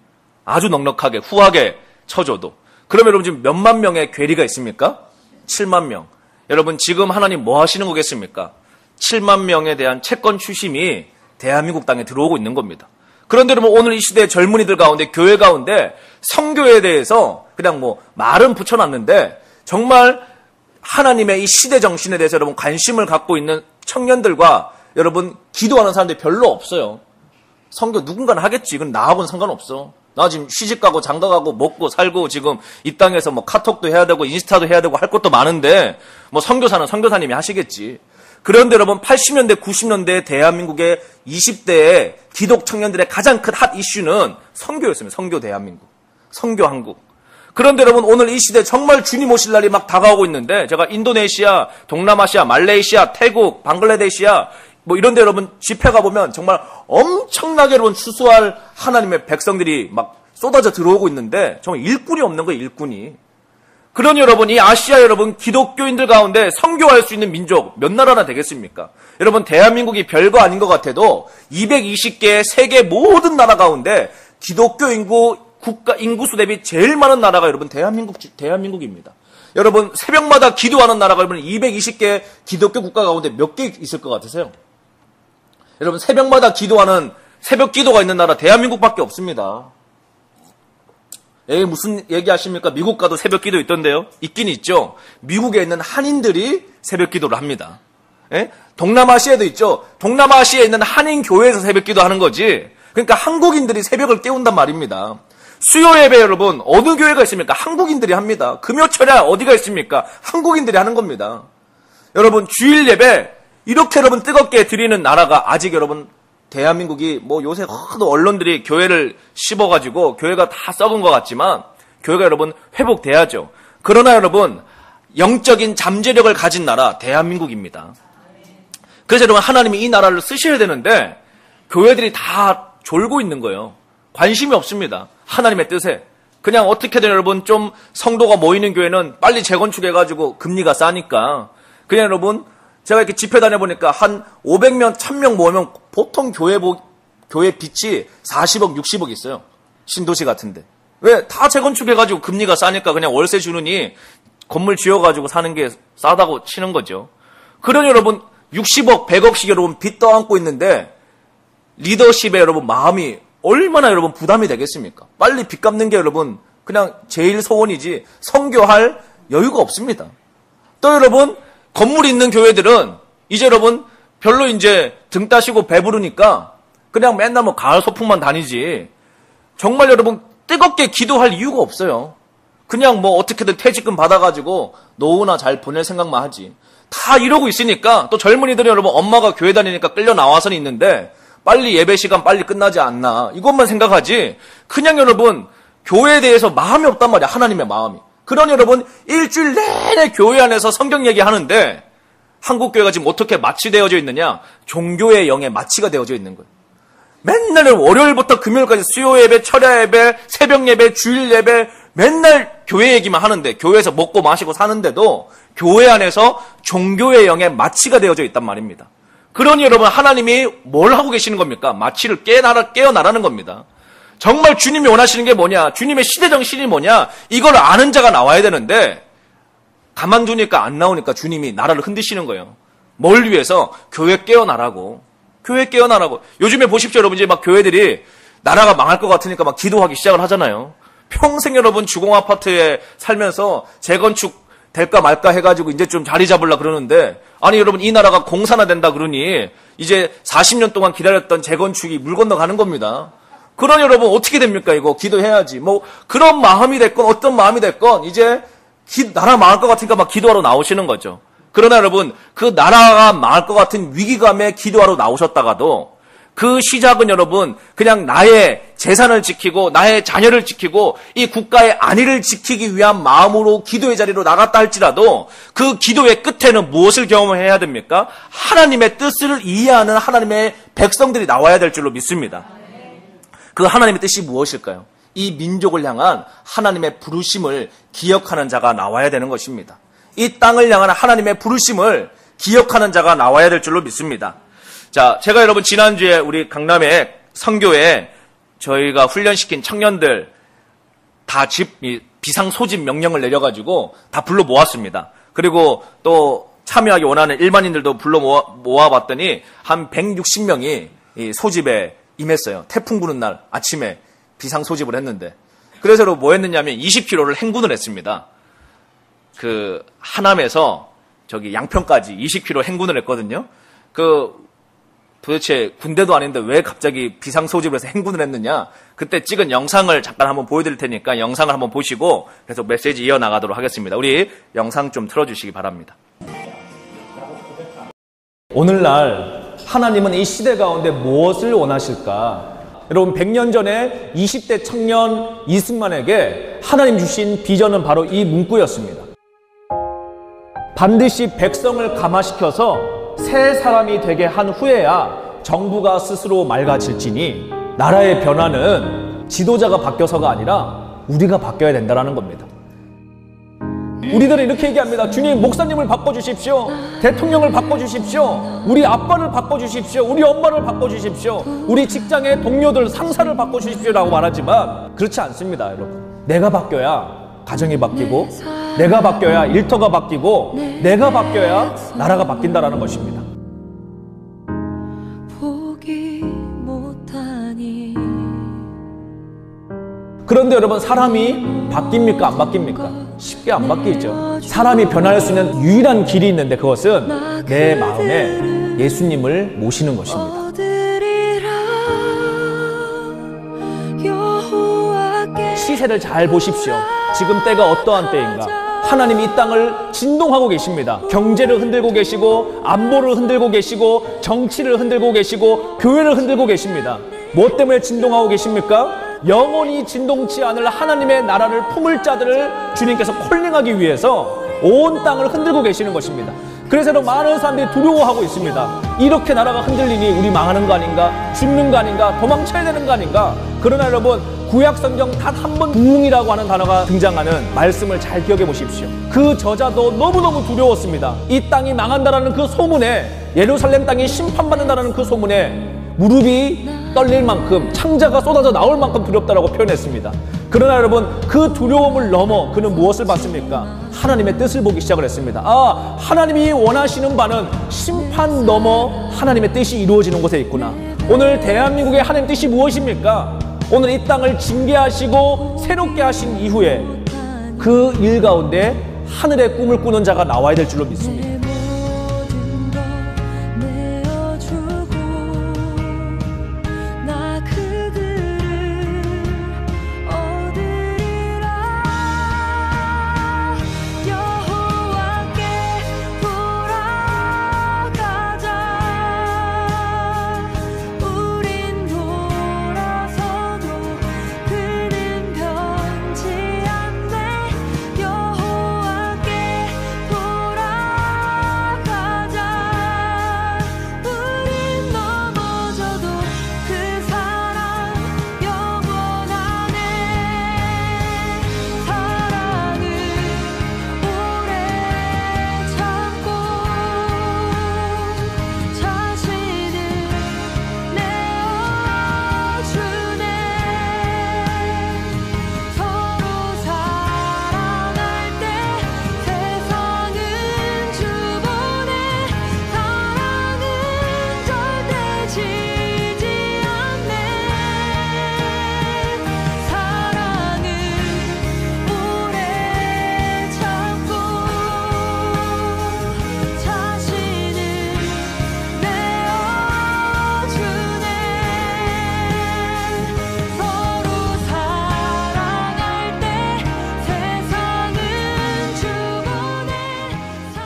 아주 넉넉하게 후하게 쳐줘도. 그러면 여러분 지금 몇만 명의 괴리가 있습니까? 7만 명. 여러분 지금 하나님 뭐 하시는 거겠습니까? 7만 명에 대한 채권 추심이 대한민국 땅에 들어오고 있는 겁니다. 그런데 여러분 오늘 이 시대의 젊은이들 가운데 교회 가운데 성교에 대해서 그냥 뭐 말은 붙여놨는데 정말 하나님의 이 시대 정신에 대해서 여러분 관심을 갖고 있는 청년들과 여러분 기도하는 사람들이 별로 없어요. 성교 누군가는 하겠지. 이건 나하고는 상관없어. 나 지금 시집가고 장가가고 먹고 살고 지금 이 땅에서 뭐 카톡도 해야 되고 인스타도 해야 되고 할 것도 많은데 뭐 선교사는 선교사님이 하시겠지. 그런데 여러분 80년대 90년대 대한민국의 20대의 기독 청년들의 가장 큰 핫 이슈는 선교였습니다. 선교 대한민국. 선교 한국. 그런데 여러분 오늘 이 시대 정말 주님 오실 날이 막 다가오고 있는데 제가 인도네시아, 동남아시아, 말레이시아, 태국, 방글라데시아 뭐 이런 데 여러분 집회 가보면 정말 엄청나게 여러분 추수할 하나님의 백성들이 막 쏟아져 들어오고 있는데 정말 일꾼이 없는 거예요. 일꾼이. 그러니 여러분 이 아시아 여러분 기독교인들 가운데 선교할 수 있는 민족 몇 나라나 되겠습니까? 여러분 대한민국이 별거 아닌 것 같아도 220개의 세계 모든 나라 가운데 기독교 국가 인구수 대비 제일 많은 나라가 여러분 대한민국입니다. 여러분 새벽마다 기도하는 나라가 여러분 220개 기독교 국가 가운데 몇 개 있을 것 같으세요? 여러분 새벽마다 기도하는 새벽 기도가 있는 나라 대한민국밖에 없습니다. 무슨 얘기하십니까? 미국 가도 새벽 기도 있던데요? 있긴 있죠. 미국에 있는 한인들이 새벽 기도를 합니다. 예? 동남아시아에도 있죠. 동남아시아에 있는 한인 교회에서 새벽 기도하는 거지. 그러니까 한국인들이 새벽을 깨운단 말입니다. 수요 예배 여러분 어느 교회가 있습니까? 한국인들이 합니다. 금요철에 어디가 있습니까? 한국인들이 하는 겁니다. 여러분 주일 예배 이렇게 여러분 뜨겁게 드리는 나라가 아직 여러분 대한민국이 뭐 요새 하도 언론들이 교회를 씹어가지고 교회가 다 썩은 것 같지만 교회가 여러분 회복돼야죠. 그러나 여러분 영적인 잠재력을 가진 나라 대한민국입니다. 그래서 여러분 하나님이 이 나라를 쓰셔야 되는데 교회들이 다 졸고 있는 거예요. 관심이 없습니다. 하나님의 뜻에. 그냥 어떻게든 여러분 좀 성도가 모이는 교회는 빨리 재건축해가지고 금리가 싸니까 그냥 여러분 제가 이렇게 집회 다녀보니까 한 500명, 1000명 모으면 보통 교회 빚이 40억, 60억 있어요. 신도시 같은데. 왜? 다 재건축해가지고 금리가 싸니까 그냥 월세 주느니 건물 지어가지고 사는 게 싸다고 치는 거죠. 그러니 여러분 60억, 100억씩 여러분 빚 떠안고 있는데 리더십에 여러분 마음이 얼마나 여러분 부담이 되겠습니까? 빨리 빚 갚는 게 여러분 그냥 제일 소원이지 선교할 여유가 없습니다. 또 여러분 건물이 있는 교회들은 이제 여러분 별로 이제 등 따시고 배부르니까 그냥 맨날 뭐 가을 소풍만 다니지 정말 여러분 뜨겁게 기도할 이유가 없어요. 그냥 뭐 어떻게든 퇴직금 받아가지고 노후나 잘 보낼 생각만 하지. 다 이러고 있으니까 또 젊은이들이 여러분 엄마가 교회 다니니까 끌려 나와서는 있는데 빨리 예배 시간 빨리 끝나지 않나 이것만 생각하지 그냥 여러분 교회에 대해서 마음이 없단 말이야. 하나님의 마음이. 그러니 여러분 일주일 내내 교회 안에서 성경 얘기하는데 한국교회가 지금 어떻게 마취되어져 있느냐? 종교의 영에 마취가 되어져 있는 거예요. 맨날 월요일부터 금요일까지 수요 예배, 철야 예배, 새벽 예배, 주일 예배 맨날 교회 얘기만 하는데 교회에서 먹고 마시고 사는데도 교회 안에서 종교의 영에 마취가 되어져 있단 말입니다. 그러니 여러분 하나님이 뭘 하고 계시는 겁니까? 마취를 깨어나라는 겁니다. 정말 주님이 원하시는 게 뭐냐? 주님의 시대 정신이 뭐냐? 이걸 아는 자가 나와야 되는데 가만두니까 안 나오니까 주님이 나라를 흔드시는 거예요. 뭘 위해서? 교회 깨어나라고. 교회 깨어나라고. 요즘에 보십시오 여러분 이제 막 교회들이 나라가 망할 것 같으니까 막 기도하기 시작을 하잖아요. 평생 여러분 주공 아파트에 살면서 재건축 될까 말까 해가지고 이제 좀 자리 잡으려 그러는데 아니 여러분 이 나라가 공사나 된다 그러니 이제 40년 동안 기다렸던 재건축이 물 건너가는 겁니다. 그러니 여러분 어떻게 됩니까 이거 기도해야지. 뭐 그런 마음이 됐건 어떤 마음이 됐건 이제 나라 망할 것 같으니까 막 기도하러 나오시는 거죠. 그러나 여러분 그 나라가 망할 것 같은 위기감에 기도하러 나오셨다가도 그 시작은 여러분 그냥 나의 재산을 지키고 나의 자녀를 지키고 이 국가의 안위를 지키기 위한 마음으로 기도의 자리로 나갔다 할지라도 그 기도의 끝에는 무엇을 경험해야 됩니까? 하나님의 뜻을 이해하는 하나님의 백성들이 나와야 될 줄로 믿습니다. 그 하나님의 뜻이 무엇일까요? 이 민족을 향한 하나님의 부르심을 기억하는 자가 나와야 되는 것입니다. 이 땅을 향한 하나님의 부르심을 기억하는 자가 나와야 될 줄로 믿습니다. 자, 제가 여러분 지난주에 우리 강남의 선교에 저희가 훈련시킨 청년들 다 비상 소집 명령을 내려가지고 다 불러 모았습니다. 그리고 또 참여하기 원하는 일반인들도 불러 모아봤더니 한 160명이 이 소집에 임했어요. 태풍 부는 날 아침에 비상 소집을 했는데, 그래서 뭐 했느냐면 20km를 행군을 했습니다. 그 하남에서 저기 양평까지 20km 행군을 했거든요. 도대체 군대도 아닌데 왜 갑자기 비상 소집을 해서 행군을 했느냐? 그때 찍은 영상을 잠깐 한번 보여드릴 테니까 영상을 한번 보시고 계속 메시지 이어나가도록 하겠습니다. 우리 영상 좀 틀어주시기 바랍니다. 오늘날 하나님은 이 시대 가운데 무엇을 원하실까? 여러분, 100년 전에 20대 청년 이승만에게 하나님 주신 비전은 바로 이 문구였습니다. 반드시 백성을 감화시켜서 새 사람이 되게 한 후에야 정부가 스스로 맑아질지니 나라의 변화는 지도자가 바뀌어서가 아니라 우리가 바뀌어야 된다는 겁니다. 우리들은 이렇게 얘기합니다. 주님, 목사님을 바꿔주십시오. 대통령을 바꿔주십시오. 우리 아빠를 바꿔주십시오. 우리 엄마를 바꿔주십시오. 우리 직장의 동료들, 상사를 바꿔주십시오 라고 말하지만 그렇지 않습니다, 여러분. 내가 바뀌어야 가정이 바뀌고, 내가 바뀌어야 일터가 바뀌고, 내가 바뀌어야 나라가 바뀐다라는 것입니다. 그런데 여러분, 사람이 바뀝니까? 안 바뀝니까? 쉽게 안 바뀌죠. 사람이 변할 수 있는 유일한 길이 있는데 그것은 내 마음에 예수님을 모시는 것입니다. 시세를 잘 보십시오. 지금 때가 어떠한 때인가? 하나님이 이 땅을 진동하고 계십니다. 경제를 흔들고 계시고, 안보를 흔들고 계시고, 정치를 흔들고 계시고, 교회를 흔들고 계십니다. 무엇 때문에 진동하고 계십니까? 영원히 진동치 않을 하나님의 나라를 품을 자들을 주님께서 콜링하기 위해서 온 땅을 흔들고 계시는 것입니다. 그래서 많은 사람들이 두려워하고 있습니다. 이렇게 나라가 흔들리니 우리 망하는 거 아닌가? 죽는 거 아닌가? 도망쳐야 되는 거 아닌가? 그러나 여러분, 구약 성경 단 한 번 부흥이라고 하는 단어가 등장하는 말씀을 잘 기억해 보십시오. 그 저자도 너무너무 두려웠습니다. 이 땅이 망한다라는 그 소문에, 예루살렘 땅이 심판받는다라는 그 소문에 무릎이 떨릴 만큼, 창자가 쏟아져 나올 만큼 두렵다라고 표현했습니다. 그러나 여러분, 그 두려움을 넘어 그는 무엇을 봤습니까? 하나님의 뜻을 보기 시작을 했습니다. 아, 하나님이 원하시는 바는 심판 넘어 하나님의 뜻이 이루어지는 곳에 있구나. 오늘 대한민국의 하나님 뜻이 무엇입니까? 오늘 이 땅을 징계하시고 새롭게 하신 이후에 그 일 가운데 하늘의 꿈을 꾸는 자가 나와야 될 줄로 믿습니다.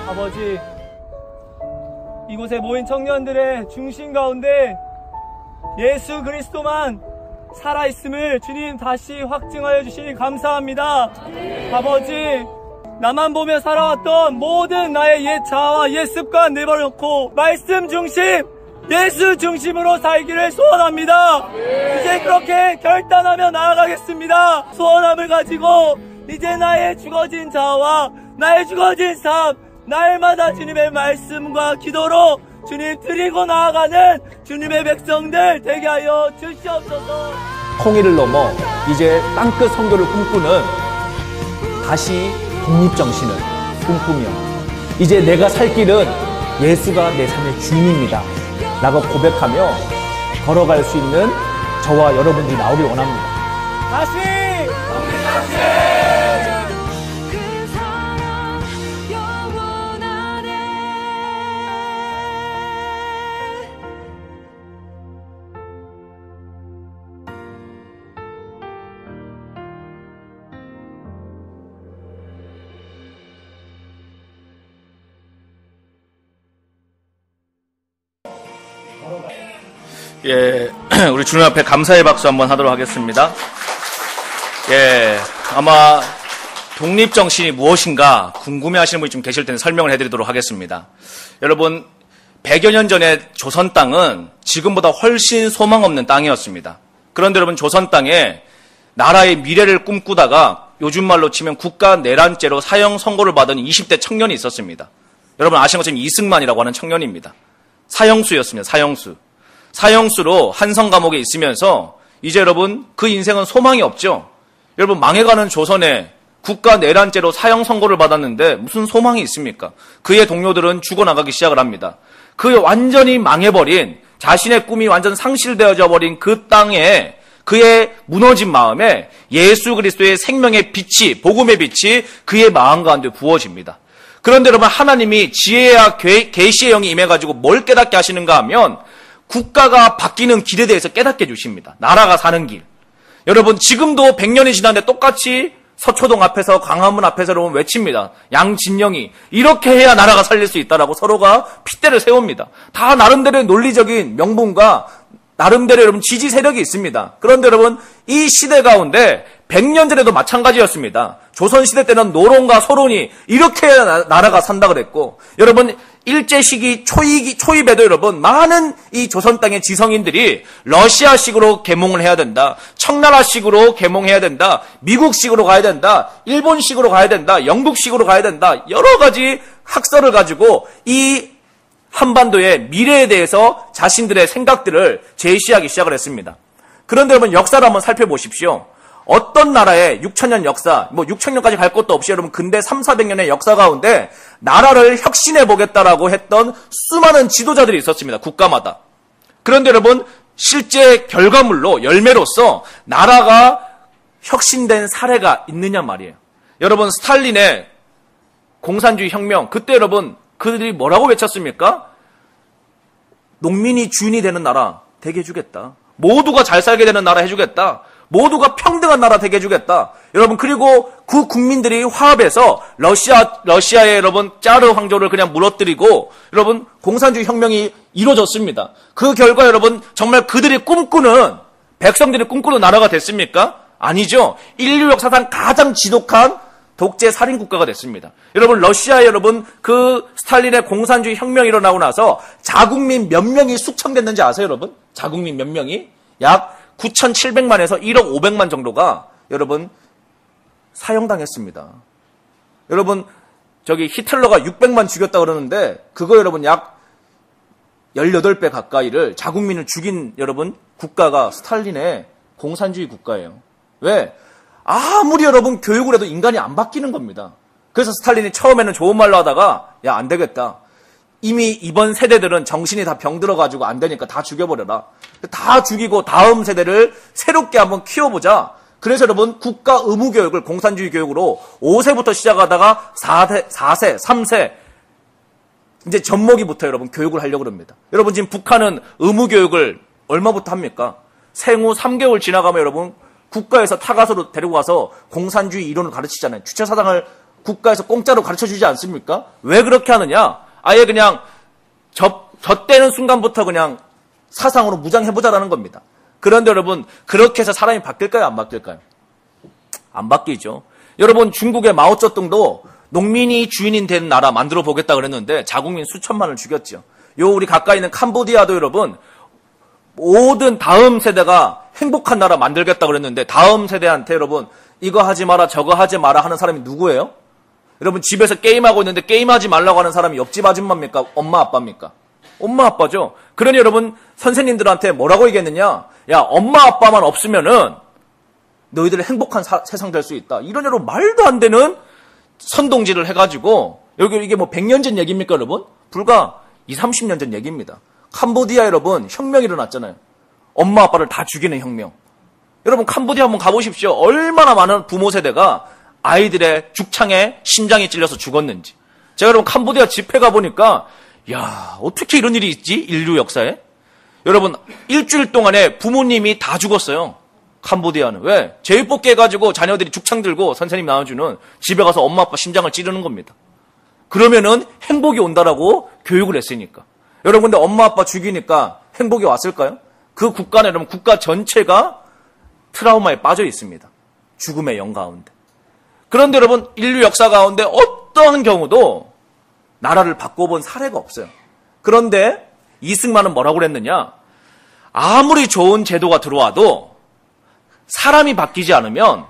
아버지, 이곳에 모인 청년들의 중심 가운데 예수 그리스도만 살아있음을 주님 다시 확증하여 주시니 감사합니다. 아버지, 나만 보며 살아왔던 모든 나의 옛 자아와 옛 습관 내버려놓고 말씀 중심, 예수 중심으로 살기를 소원합니다. 이제 그렇게 결단하며 나아가겠습니다. 소원함을 가지고 이제 나의 죽어진 자아와 나의 죽어진 삶, 날마다 주님의 말씀과 기도로 주님 드리고 나아가는 주님의 백성들 되게 하여 주시옵소서. 통일을 넘어 이제 땅끝 선교를 꿈꾸는 다시 독립정신을 꿈꾸며 이제 내가 살 길은 예수가 내 삶의 주인입니다 라고 고백하며 걸어갈 수 있는 저와 여러분들이 나오길 원합니다. 다시! 그 사랑 영원하네. 예, 우리 주님 앞에 감사의 박수 한번 하도록 하겠습니다. 예, 아마 독립정신이 무엇인가 궁금해하시는 분이 좀 계실 텐데 설명을 해드리도록 하겠습니다. 여러분, 100여 년 전에 조선 땅은 지금보다 훨씬 소망 없는 땅이었습니다. 그런데 여러분, 조선 땅에 나라의 미래를 꿈꾸다가 요즘 말로 치면 국가 내란죄로 사형 선고를 받은 20대 청년이 있었습니다. 여러분 아시는 것처럼 이승만이라고 하는 청년입니다. 사형수였습니다. 사형수. 사형수로 한성 감옥에 있으면서 이제 여러분 그 인생은 소망이 없죠. 여러분 망해가는 조선에 국가 내란죄로 사형 선고를 받았는데 무슨 소망이 있습니까? 그의 동료들은 죽어나가기 시작을 합니다. 그 완전히 망해버린 자신의 꿈이 완전 상실되어져 버린 그 땅에 그의 무너진 마음에 예수 그리스도의 생명의 빛이 복음의 빛이 그의 마음 가운데 부어집니다. 그런데 여러분 하나님이 지혜와 계시의 영이 임해가지고 뭘 깨닫게 하시는가 하면 국가가 바뀌는 길에 대해서 깨닫게 해주십니다. 나라가 사는 길. 여러분 지금도 100년이 지났는데 똑같이 서초동 앞에서 광화문 앞에서 여러분 외칩니다. 양진영이 이렇게 해야 나라가 살릴 수 있다라고 서로가 핏대를 세웁니다. 다 나름대로의 논리적인 명분과 나름대로 여러분 지지 세력이 있습니다. 그런데 여러분 이 시대 가운데 100년 전에도 마찬가지였습니다. 조선시대 때는 노론과 서론이 이렇게 해야 나라가 산다 그랬고 여러분 일제시기 초입에도 여러분 많은 이 조선 땅의 지성인들이 러시아식으로 계몽을 해야 된다. 청나라식으로 계몽해야 된다. 미국식으로 가야 된다. 일본식으로 가야 된다. 영국식으로 가야 된다. 여러 가지 학설을 가지고 이 한반도의 미래에 대해서 자신들의 생각들을 제시하기 시작을 했습니다. 그런데 여러분 역사를 한번 살펴보십시오. 어떤 나라의 6,000년 역사, 6,000년까지 갈 것도 없이 여러분 근대 300~400년의 역사 가운데 나라를 혁신해 보겠다라고 했던 수많은 지도자들이 있었습니다. 국가마다. 그런데 여러분 실제 결과물로 열매로서 나라가 혁신된 사례가 있느냐 말이에요. 여러분 스탈린의 공산주의 혁명 그때 여러분 그들이 뭐라고 외쳤습니까? 농민이 주인이 되는 나라 되게 해주겠다. 모두가 잘 살게 되는 나라 해주겠다. 모두가 평등한 나라 되게 해주겠다. 여러분 그리고 그 국민들이 화합해서 러시아의 여러분 짜르 황조를 그냥 무너뜨리고 여러분 공산주의 혁명이 이루어졌습니다. 그 결과 여러분 정말 그들이 꿈꾸는 백성들이 꿈꾸는 나라가 됐습니까? 아니죠. 인류 역사상 가장 지독한 독재 살인 국가가 됐습니다. 여러분 러시아에 여러분 그 스탈린의 공산주의 혁명이 일어나고 나서 자국민 몇 명이 숙청됐는지 아세요, 여러분? 자국민 몇 명이 약 9,700만에서 1억 500만 정도가 여러분 사형당했습니다. 여러분 저기 히틀러가 600만 죽였다 그러는데 그거 여러분 약 18배 가까이를 자국민을 죽인 여러분 국가가 스탈린의 공산주의 국가예요. 왜? 아무리 여러분 교육을 해도 인간이 안 바뀌는 겁니다. 그래서 스탈린이 처음에는 좋은 말로 하다가 야, 안 되겠다. 이미 이번 세대들은 정신이 다 병들어가지고 안 되니까 다 죽여버려라. 다 죽이고 다음 세대를 새롭게 한번 키워보자. 그래서 여러분 국가 의무교육을 공산주의 교육으로 5세부터 시작하다가 4세, 3세 이제 젖먹이부터 여러분 교육을 하려고 합니다. 여러분 지금 북한은 의무교육을 얼마부터 합니까? 생후 3개월 지나가면 여러분 국가에서 타가서로 데리고 가서 공산주의 이론을 가르치잖아요. 주체사상을 국가에서 공짜로 가르쳐주지 않습니까? 왜 그렇게 하느냐? 아예 그냥 젖대는 순간부터 그냥 사상으로 무장해보자라는 겁니다. 그런데 여러분 그렇게 해서 사람이 바뀔까요? 안 바뀔까요? 안 바뀌죠. 여러분 중국의 마오쩌둥도 농민이 주인이 된 나라 만들어 보겠다 그랬는데 자국민 수천만을 죽였죠. 요 우리 가까이 있는 캄보디아도 여러분 모든 다음 세대가 행복한 나라 만들겠다 그랬는데 다음 세대한테 여러분 이거 하지 마라 저거 하지 마라 하는 사람이 누구예요? 여러분 집에서 게임하고 있는데 게임하지 말라고 하는 사람이 옆집 아줌마입니까? 엄마 아빠입니까? 엄마 아빠죠. 그러니 여러분 선생님들한테 뭐라고 얘기했느냐? 야 엄마 아빠만 없으면은 너희들 행복한 세상 될 수 있다. 이런 여러분 말도 안 되는 선동질을 해가지고 여기 이게 뭐 100년 전 얘기입니까 여러분? 불과 20~30년 전 얘기입니다. 캄보디아 여러분 혁명이 일어났잖아요. 엄마 아빠를 다 죽이는 혁명. 여러분 캄보디아 한번 가보십시오. 얼마나 많은 부모 세대가 아이들의 죽창에 심장이 찔려서 죽었는지. 제가 여러분 캄보디아 집회 가보니까 야 어떻게 이런 일이 있지? 인류 역사에. 여러분 일주일 동안에 부모님이 다 죽었어요. 캄보디아는. 왜? 제육볶이 해가지고 자녀들이 죽창 들고 선생님 나눠주는 집에 가서 엄마 아빠 심장을 찌르는 겁니다. 그러면은 행복이 온다라고 교육을 했으니까. 여러분 근데 엄마 아빠 죽이니까 행복이 왔을까요? 그 국가는 여러분 국가 전체가 트라우마에 빠져 있습니다. 죽음의 영 가운데. 그런데 여러분 인류 역사 가운데 어떠한 경우도 나라를 바꿔본 사례가 없어요. 그런데 이승만은 뭐라고 그랬느냐? 아무리 좋은 제도가 들어와도 사람이 바뀌지 않으면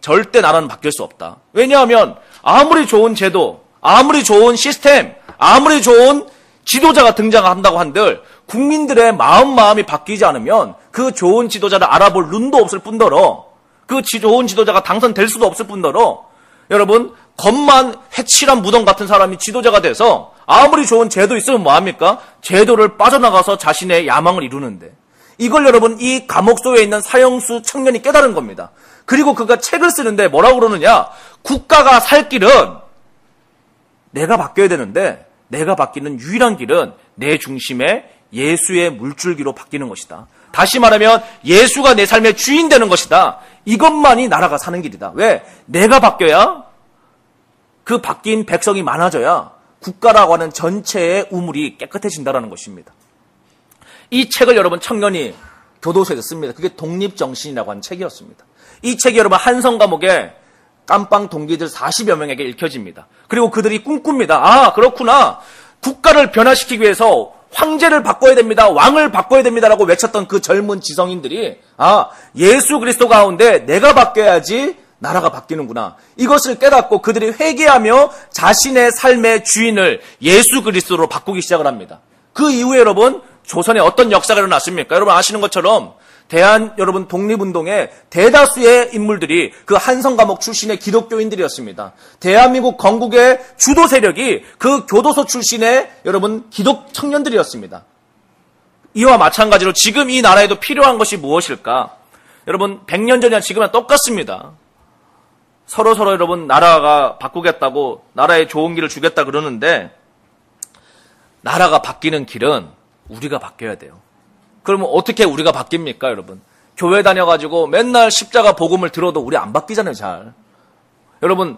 절대 나라는 바뀔 수 없다. 왜냐하면 아무리 좋은 제도, 아무리 좋은 시스템, 아무리 좋은 지도자가 등장한다고 한들 국민들의 마음이 바뀌지 않으면 그 좋은 지도자를 알아볼 눈도 없을 뿐더러 그 좋은 지도자가 당선될 수도 없을 뿐더러 여러분 겉만 해칠한 무덤 같은 사람이 지도자가 돼서 아무리 좋은 제도 있으면 뭐합니까? 제도를 빠져나가서 자신의 야망을 이루는데 이걸 여러분 이 감옥소에 있는 사형수 청년이 깨달은 겁니다. 그리고 그가 책을 쓰는데 뭐라고 그러느냐? 국가가 살 길은 내가 바뀌어야 되는데 내가 바뀌는 유일한 길은 내 중심에 예수의 물줄기로 바뀌는 것이다. 다시 말하면 예수가 내 삶의 주인 되는 것이다. 이것만이 나라가 사는 길이다. 왜? 내가 바뀌어야 그 바뀐 백성이 많아져야 국가라고 하는 전체의 우물이 깨끗해진다는 것입니다. 이 책을 여러분 청년이 교도소에서 씁니다. 그게 독립정신이라고 하는 책이었습니다. 이 책이 여러분 한성 감옥에 깜빵 동기들 40여 명에게 읽혀집니다. 그리고 그들이 꿈꿉니다. 아 그렇구나. 국가를 변화시키기 위해서 황제를 바꿔야 됩니다. 왕을 바꿔야 됩니다라고 외쳤던 그 젊은 지성인들이 아 예수 그리스도 가운데 내가 바뀌어야지 나라가 바뀌는구나. 이것을 깨닫고 그들이 회개하며 자신의 삶의 주인을 예수 그리스도로 바꾸기 시작을 합니다. 그 이후에 여러분 조선에 어떤 역사가 일어났습니까? 여러분 아시는 것처럼 여러분 독립운동에 대다수의 인물들이 그 한성감옥 출신의 기독교인들이었습니다. 대한민국 건국의 주도 세력이 그 교도소 출신의 여러분 기독 청년들이었습니다. 이와 마찬가지로 지금 이 나라에도 필요한 것이 무엇일까? 여러분 100년 전이나 지금이랑 똑같습니다. 서로 여러분 나라가 바꾸겠다고 나라에 좋은 길을 주겠다 그러는데 나라가 바뀌는 길은 우리가 바뀌어야 돼요. 그러면 어떻게 우리가 바뀝니까, 여러분? 교회 다녀가지고 맨날 십자가 복음을 들어도 우리 안 바뀌잖아요, 잘. 여러분,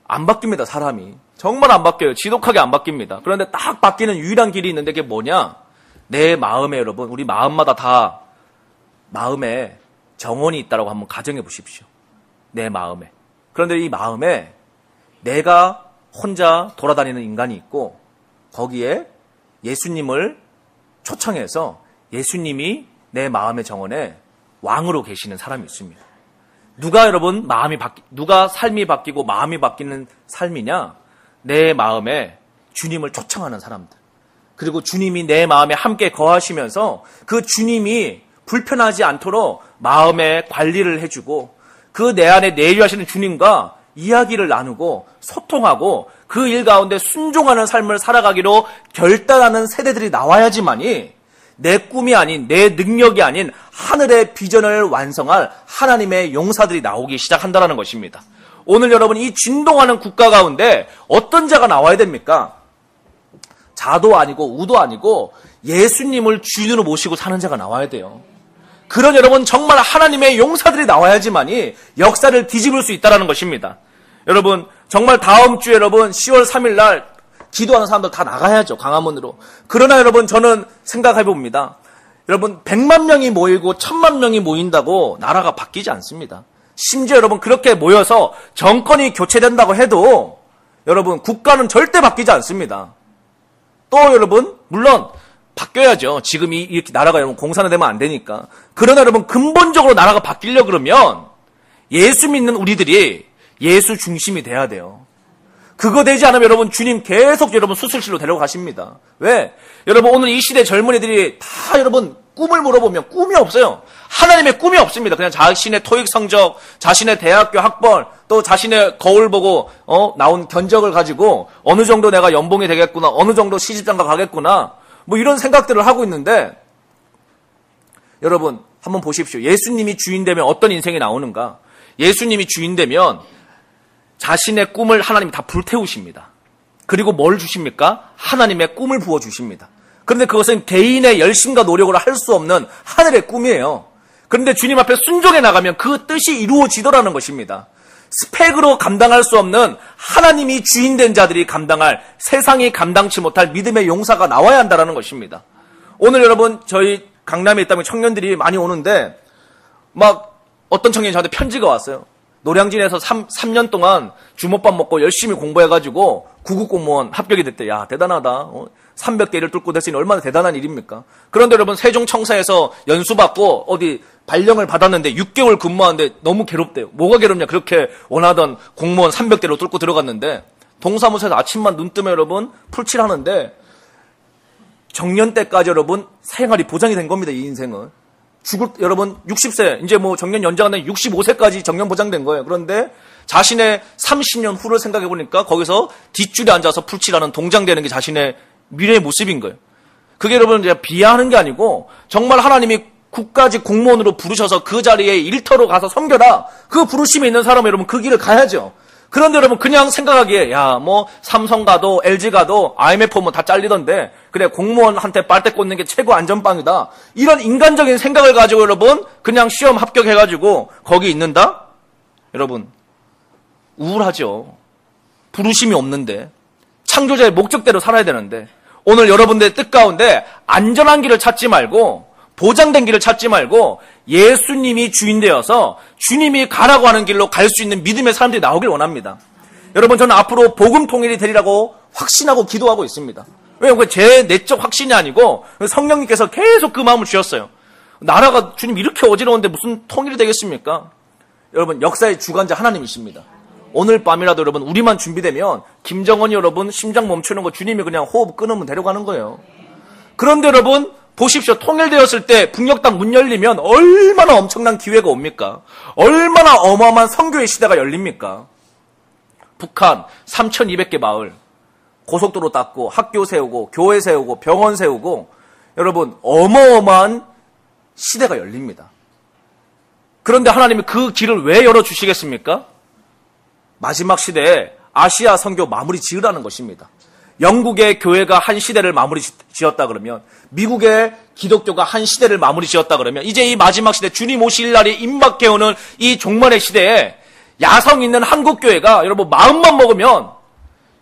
안 바뀝니다, 사람이. 정말 안 바뀌어요. 지독하게 안 바뀝니다. 그런데 딱 바뀌는 유일한 길이 있는데 그게 뭐냐? 내 마음에 여러분, 우리 마음마다 다 마음에 정원이 있다라고 한번 가정해 보십시오. 내 마음에. 그런데 이 마음에 내가 혼자 돌아다니는 인간이 있고 거기에 예수님을 초청해서 예수님이 내 마음의 정원에 왕으로 계시는 사람이 있습니다. 누가 여러분 누가 삶이 바뀌고 마음이 바뀌는 삶이냐? 내 마음에 주님을 초청하는 사람들. 그리고 주님이 내 마음에 함께 거하시면서 그 주님이 불편하지 않도록 마음의 관리를 해주고 그 내 안에 내주하시는 주님과 이야기를 나누고 소통하고 그 일 가운데 순종하는 삶을 살아가기로 결단하는 세대들이 나와야지만이 내 꿈이 아닌 내 능력이 아닌 하늘의 비전을 완성할 하나님의 용사들이 나오기 시작한다는 것입니다. 오늘 여러분 이 진동하는 국가 가운데 어떤 자가 나와야 됩니까? 자도 아니고 우도 아니고 예수님을 주인으로 모시고 사는 자가 나와야 돼요. 그런 여러분 정말 하나님의 용사들이 나와야지만이 역사를 뒤집을 수 있다는 것입니다. 여러분 정말 다음 주에 여러분 10월 3일 날 기도하는 사람들 다 나가야죠. 광화문으로. 그러나 여러분 저는 생각해 봅니다. 여러분 100만 명이 모이고 1000만 명이 모인다고 나라가 바뀌지 않습니다. 심지어 여러분 그렇게 모여서 정권이 교체된다고 해도 여러분 국가는 절대 바뀌지 않습니다. 또 여러분 물론 바뀌어야죠. 지금 이렇게 나라가 여러분 공산화되면 안 되니까. 그러나 여러분 근본적으로 나라가 바뀌려고 그러면 예수 믿는 우리들이 예수 중심이 돼야 돼요. 그거 되지 않으면 여러분 주님 계속 여러분 수술실로 데려가십니다. 왜? 여러분 오늘 이 시대 젊은이들이 다 여러분 꿈을 물어보면 꿈이 없어요. 하나님의 꿈이 없습니다. 그냥 자신의 토익 성적, 자신의 대학교 학벌, 또 자신의 거울 보고 나온 견적을 가지고 어느 정도 내가 연봉이 되겠구나, 어느 정도 시집장가 가겠구나, 뭐 이런 생각들을 하고 있는데 여러분 한번 보십시오. 예수님이 주인 되면 어떤 인생이 나오는가? 예수님이 주인 되면 자신의 꿈을 하나님이 다 불태우십니다. 그리고 뭘 주십니까? 하나님의 꿈을 부어주십니다. 그런데 그것은 개인의 열심과 노력으로 할 수 없는 하늘의 꿈이에요. 그런데 주님 앞에 순종해 나가면 그 뜻이 이루어지더라는 것입니다. 스펙으로 감당할 수 없는 하나님이 주인된 자들이 감당할, 세상이 감당치 못할 믿음의 용사가 나와야 한다는 것입니다. 오늘 여러분 저희 강남에 있다면 청년들이 많이 오는데 막 어떤 청년이 저한테 편지가 왔어요. 노량진에서 3년 동안 주먹밥 먹고 열심히 공부해가지고 구급공무원 합격이 됐대. 야, 대단하다. 300개를 뚫고 됐으니 얼마나 대단한 일입니까? 그런데 여러분 세종청사에서 연수받고 어디 발령을 받았는데 6개월 근무하는데 너무 괴롭대요. 뭐가 괴롭냐? 그렇게 원하던 공무원 300대로 뚫고 들어갔는데 동사무소에서 아침만 눈 뜨면 여러분 풀칠하는데 정년 때까지 여러분 생활이 보장이 된 겁니다. 이 인생은. 여러분 60세 이제 뭐 정년 연장하는 65세까지 정년 보장된 거예요. 그런데 자신의 30년 후를 생각해 보니까 거기서 뒷줄에 앉아서 풀칠하는 동장되는 게 자신의 미래의 모습인 거예요. 그게 여러분 이제 비하하는 게 아니고 정말 하나님이 국가직 공무원으로 부르셔서 그 자리에 일터로 가서 섬겨라. 그 부르심이 있는 사람은 여러분 그 길을 가야죠. 그런데 여러분 그냥 생각하기에 야 뭐 삼성 가도 LG 가도 IMF 오면 다 잘리던데 그래 공무원한테 빨대 꽂는 게 최고 안전빵이다. 이런 인간적인 생각을 가지고 여러분 그냥 시험 합격해가지고 거기 있는다? 여러분 우울하죠. 부르심이 없는데 창조자의 목적대로 살아야 되는데 오늘 여러분들의 뜻 가운데 안전한 길을 찾지 말고 보장된 길을 찾지 말고 예수님이 주인 되어서 주님이 가라고 하는 길로 갈 수 있는 믿음의 사람들이 나오길 원합니다. 여러분 저는 앞으로 복음 통일이 되리라고 확신하고 기도하고 있습니다. 왜냐하면 제 내적 확신이 아니고 성령님께서 계속 그 마음을 주셨어요. 나라가 주님 이렇게 어지러운데 무슨 통일이 되겠습니까? 여러분 역사의 주관자 하나님이십니다. 오늘 밤이라도 여러분 우리만 준비되면 김정은이 여러분 심장 멈추는 거 주님이 그냥 호흡 끊으면 데려가는 거예요. 그런데 여러분 보십시오. 통일되었을 때 북녘 땅 문 열리면 얼마나 엄청난 기회가 옵니까? 얼마나 어마어마한 선교의 시대가 열립니까? 북한 3,200개 마을 고속도로 닦고 학교 세우고 교회 세우고 병원 세우고 여러분 어마어마한 시대가 열립니다. 그런데 하나님이 그 길을 왜 열어주시겠습니까? 마지막 시대에 아시아 선교 마무리 지으라는 것입니다. 영국의 교회가 한 시대를 마무리 지었다 그러면 미국의 기독교가 한 시대를 마무리 지었다 그러면 이제 이 마지막 시대 주님 오실 날이 임박해오는 이 종말의 시대에 야성 있는 한국교회가 여러분 마음만 먹으면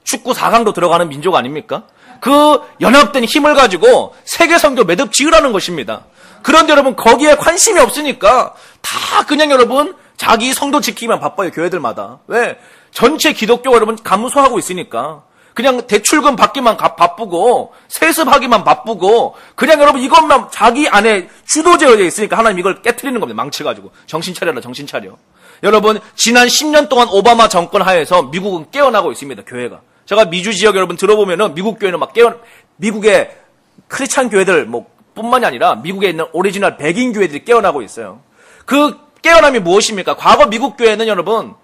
축구 4강도 들어가는 민족 아닙니까? 그 연합된 힘을 가지고 세계 선교 매듭 지으라는 것입니다. 그런데 여러분 거기에 관심이 없으니까 다 그냥 여러분 자기 성도 지키기만 바빠요. 교회들마다. 왜? 전체 기독교가 여러분 감소하고 있으니까 그냥 대출금 받기만 바쁘고 세습하기만 바쁘고 그냥 여러분 이것만 자기 안에 주도되어 있으니까 하나님 이걸 깨트리는 겁니다. 망쳐가지고 정신 차려라 정신 차려. 여러분 지난 10년 동안 오바마 정권 하에서 미국은 깨어나고 있습니다. 교회가. 제가 미주 지역 여러분 들어보면은 미국 교회는 막 미국의 크리스찬 교회들 뭐 뿐만이 아니라 미국에 있는 오리지널 백인 교회들이 깨어나고 있어요. 그 깨어남이 무엇입니까? 과거 미국 교회는 여러분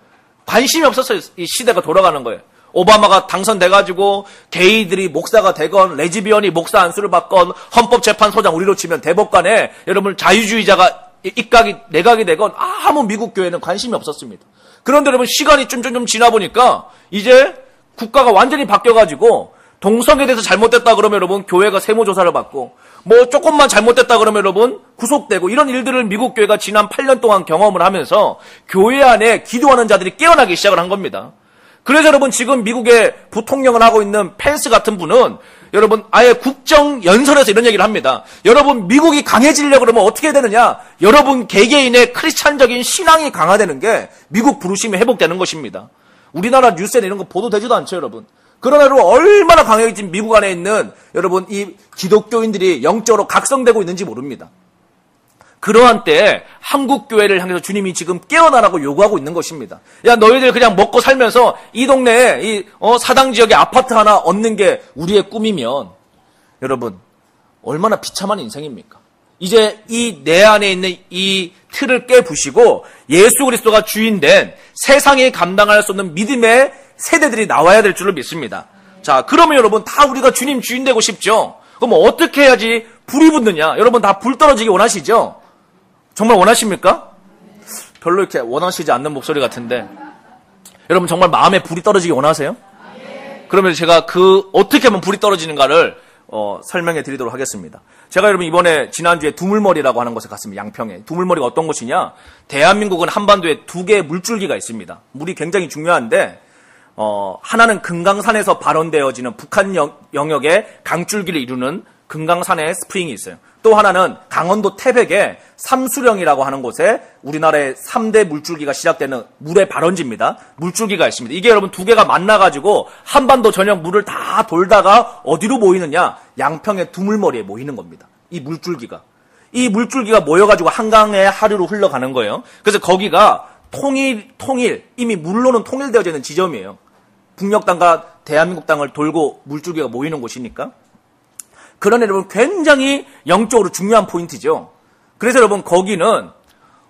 관심이 없었어요. 이 시대가 돌아가는 거예요. 오바마가 당선돼가지고 게이들이 목사가 되건 레즈비언이 목사 안수를 받건 헌법재판소장 우리로 치면 대법관에 여러분 자유주의자가 입각이 내각이 되건 아무 미국 교회는 관심이 없었습니다. 그런데 여러분 시간이 좀 지나 보니까 이제 국가가 완전히 바뀌어가지고 동성애에 대해서 잘못됐다 그러면 여러분 교회가 세무조사를 받고 뭐 조금만 잘못됐다 그러면 여러분 구속되고 이런 일들을 미국 교회가 지난 8년 동안 경험을 하면서 교회 안에 기도하는 자들이 깨어나기 시작을 한 겁니다. 그래서 여러분 지금 미국의 부통령을 하고 있는 펜스 같은 분은 여러분 아예 국정연설에서 이런 얘기를 합니다. 여러분 미국이 강해지려고 그러면 어떻게 되느냐? 여러분 개개인의 크리스찬적인 신앙이 강화되는 게 미국 부르심이 회복되는 것입니다. 우리나라 뉴스에 이런 거 보도되지도 않죠 여러분. 그러나 여러분 얼마나 강해진 미국 안에 있는 여러분 이 기독교인들이 영적으로 각성되고 있는지 모릅니다. 그러한 때에 한국교회를 향해서 주님이 지금 깨어나라고 요구하고 있는 것입니다. 야 너희들 그냥 먹고 살면서 이 동네에 이 사당 지역에 아파트 하나 얻는 게 우리의 꿈이면 여러분 얼마나 비참한 인생입니까? 이제 이 내 안에 있는 이 틀을 깨부시고 예수 그리스도가 주인된 세상이 감당할 수 없는 믿음의 세대들이 나와야 될 줄을 믿습니다. 자 그러면 여러분 다 우리가 주님 주인 되고 싶죠? 그럼 어떻게 해야지 불이 붙느냐? 여러분 다 불 떨어지기 원하시죠? 정말 원하십니까? 별로 이렇게 원하시지 않는 목소리 같은데 여러분 정말 마음에 불이 떨어지기 원하세요? 그러면 제가 어떻게 하면 불이 떨어지는가를 설명해 드리도록 하겠습니다. 제가 여러분 이번에 지난주에 두물머리라고 하는 곳에 갔습니다. 양평에. 두물머리가 어떤 곳이냐? 대한민국은 한반도에 2개의 물줄기가 있습니다. 물이 굉장히 중요한데 하나는 금강산에서 발원되어지는 북한 영역의 강줄기를 이루는 금강산의 스프링이 있어요. 또 하나는 강원도 태백의 삼수령이라고 하는 곳에 우리나라의 3대 물줄기가 시작되는 물의 발원지입니다. 물줄기가 있습니다. 이게 여러분 2개가 만나가지고 한반도 전역 물을 다 돌다가 어디로 모이느냐? 양평의 두물머리에 모이는 겁니다. 이 물줄기가 모여가지고 한강의 하류로 흘러가는 거예요. 그래서 거기가 통일, 이미 물로는 통일되어져 있는 지점이에요. 북녘 땅과 대한민국 땅을 돌고 물줄기가 모이는 곳이니까. 그러나 여러분 굉장히 영적으로 중요한 포인트죠. 그래서 여러분 거기는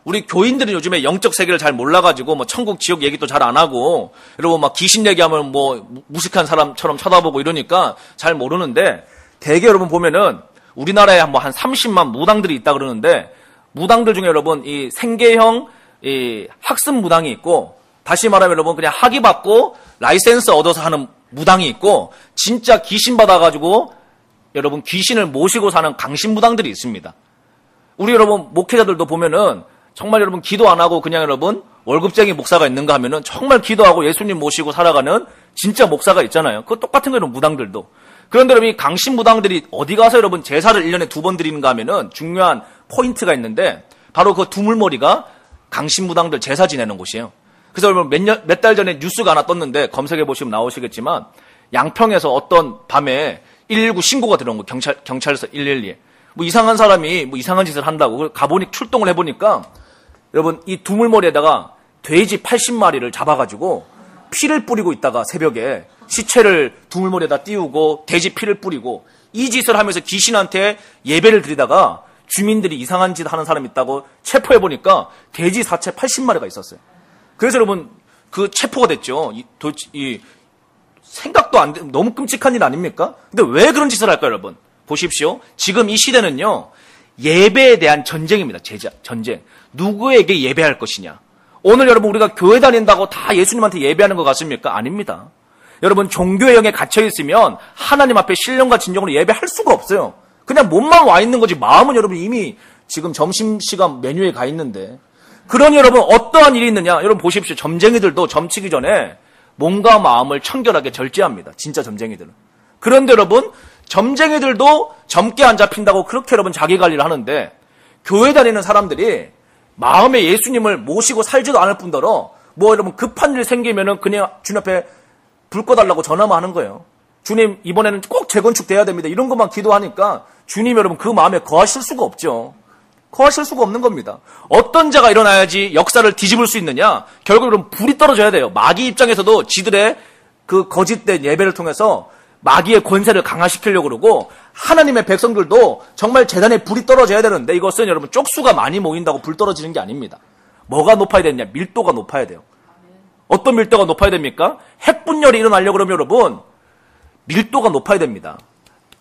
우리 교인들은 요즘에 영적 세계를 잘 몰라가지고 뭐 천국 지옥 얘기도 잘 안 하고 여러분 막 귀신 얘기하면 뭐 무식한 사람처럼 쳐다보고 이러니까 잘 모르는데 대개 여러분 보면은 우리나라에 뭐 한 30만 무당들이 있다 그러는데 무당들 중에 여러분 이 생계형 이 학습 무당이 있고 다시 말하면 여러분 그냥 학위 받고 라이센스 얻어서 하는 무당이 있고 진짜 귀신 받아가지고 여러분 귀신을 모시고 사는 강신무당들이 있습니다. 우리 여러분 목회자들도 보면은 정말 여러분 기도 안 하고 그냥 여러분 월급쟁이 목사가 있는가 하면은 정말 기도하고 예수님 모시고 살아가는 진짜 목사가 있잖아요. 그거 똑같은 거예요, 무당들도. 그런데 여러분 이 강신무당들이 어디 가서 여러분 제사를 1년에 2번 드리는가 하면은 중요한 포인트가 있는데 바로 그 두물머리가 강신무당들 제사 지내는 곳이에요. 그래서 여러분 몇 달 전에 뉴스가 하나 떴는데 검색해 보시면 나오시겠지만 양평에서 어떤 밤에 119 신고가 들어온 거 경찰서 112에 뭐 이상한 사람이 뭐 이상한 짓을 한다고 가보니 출동을 해보니까 여러분 이 두물머리에다가 돼지 80마리를 잡아가지고 피를 뿌리고 있다가 새벽에 시체를 두물머리에다 띄우고 돼지 피를 뿌리고 이 짓을 하면서 귀신한테 예배를 드리다가 주민들이 이상한 짓 하는 사람이 있다고 체포해보니까 돼지 사체 80마리가 있었어요. 그래서 여러분 그 체포가 됐죠. 생각도 안 돼. 너무 끔찍한 일 아닙니까? 근데 왜 그런 짓을 할까요, 여러분? 보십시오. 지금 이 시대는요, 예배에 대한 전쟁입니다. 전쟁. 누구에게 예배할 것이냐. 오늘 여러분 우리가 교회 다닌다고 다 예수님한테 예배하는 것 같습니까? 아닙니다. 여러분 종교의 영에 갇혀있으면 하나님 앞에 신령과 진정으로 예배할 수가 없어요. 그냥 몸만 와 있는 거지 마음은 여러분 이미 지금 점심시간 메뉴에 가 있는데. 그러니 여러분 어떠한 일이 있느냐. 여러분 보십시오. 점쟁이들도 점치기 전에 몸과 마음을 청결하게 절제합니다. 진짜 점쟁이들은. 그런데 여러분 점쟁이들도 점괘 안 잡힌다고 그렇게 여러분 자기 관리를 하는데 교회 다니는 사람들이 마음에 예수님을 모시고 살지도 않을 뿐더러 뭐 여러분 급한 일 생기면은 그냥 주님 앞에 불 꺼달라고 전화만 하는 거예요. 주님 이번에는 꼭 재건축 돼야 됩니다. 이런 것만 기도하니까 주님 여러분 그 마음에 거하실 수가 없죠. 거하실 수가 없는 겁니다. 어떤 자가 일어나야지 역사를 뒤집을 수 있느냐? 결국 여러분 불이 떨어져야 돼요. 마귀 입장에서도 지들의 그 거짓된 예배를 통해서 마귀의 권세를 강화시키려고 그러고 하나님의 백성들도 정말 재단에 불이 떨어져야 되는데 이것은 여러분 쪽수가 많이 모인다고 불 떨어지는 게 아닙니다. 뭐가 높아야 되느냐? 밀도가 높아야 돼요. 어떤 밀도가 높아야 됩니까? 핵분열이 일어나려고 그러면 여러분 밀도가 높아야 됩니다.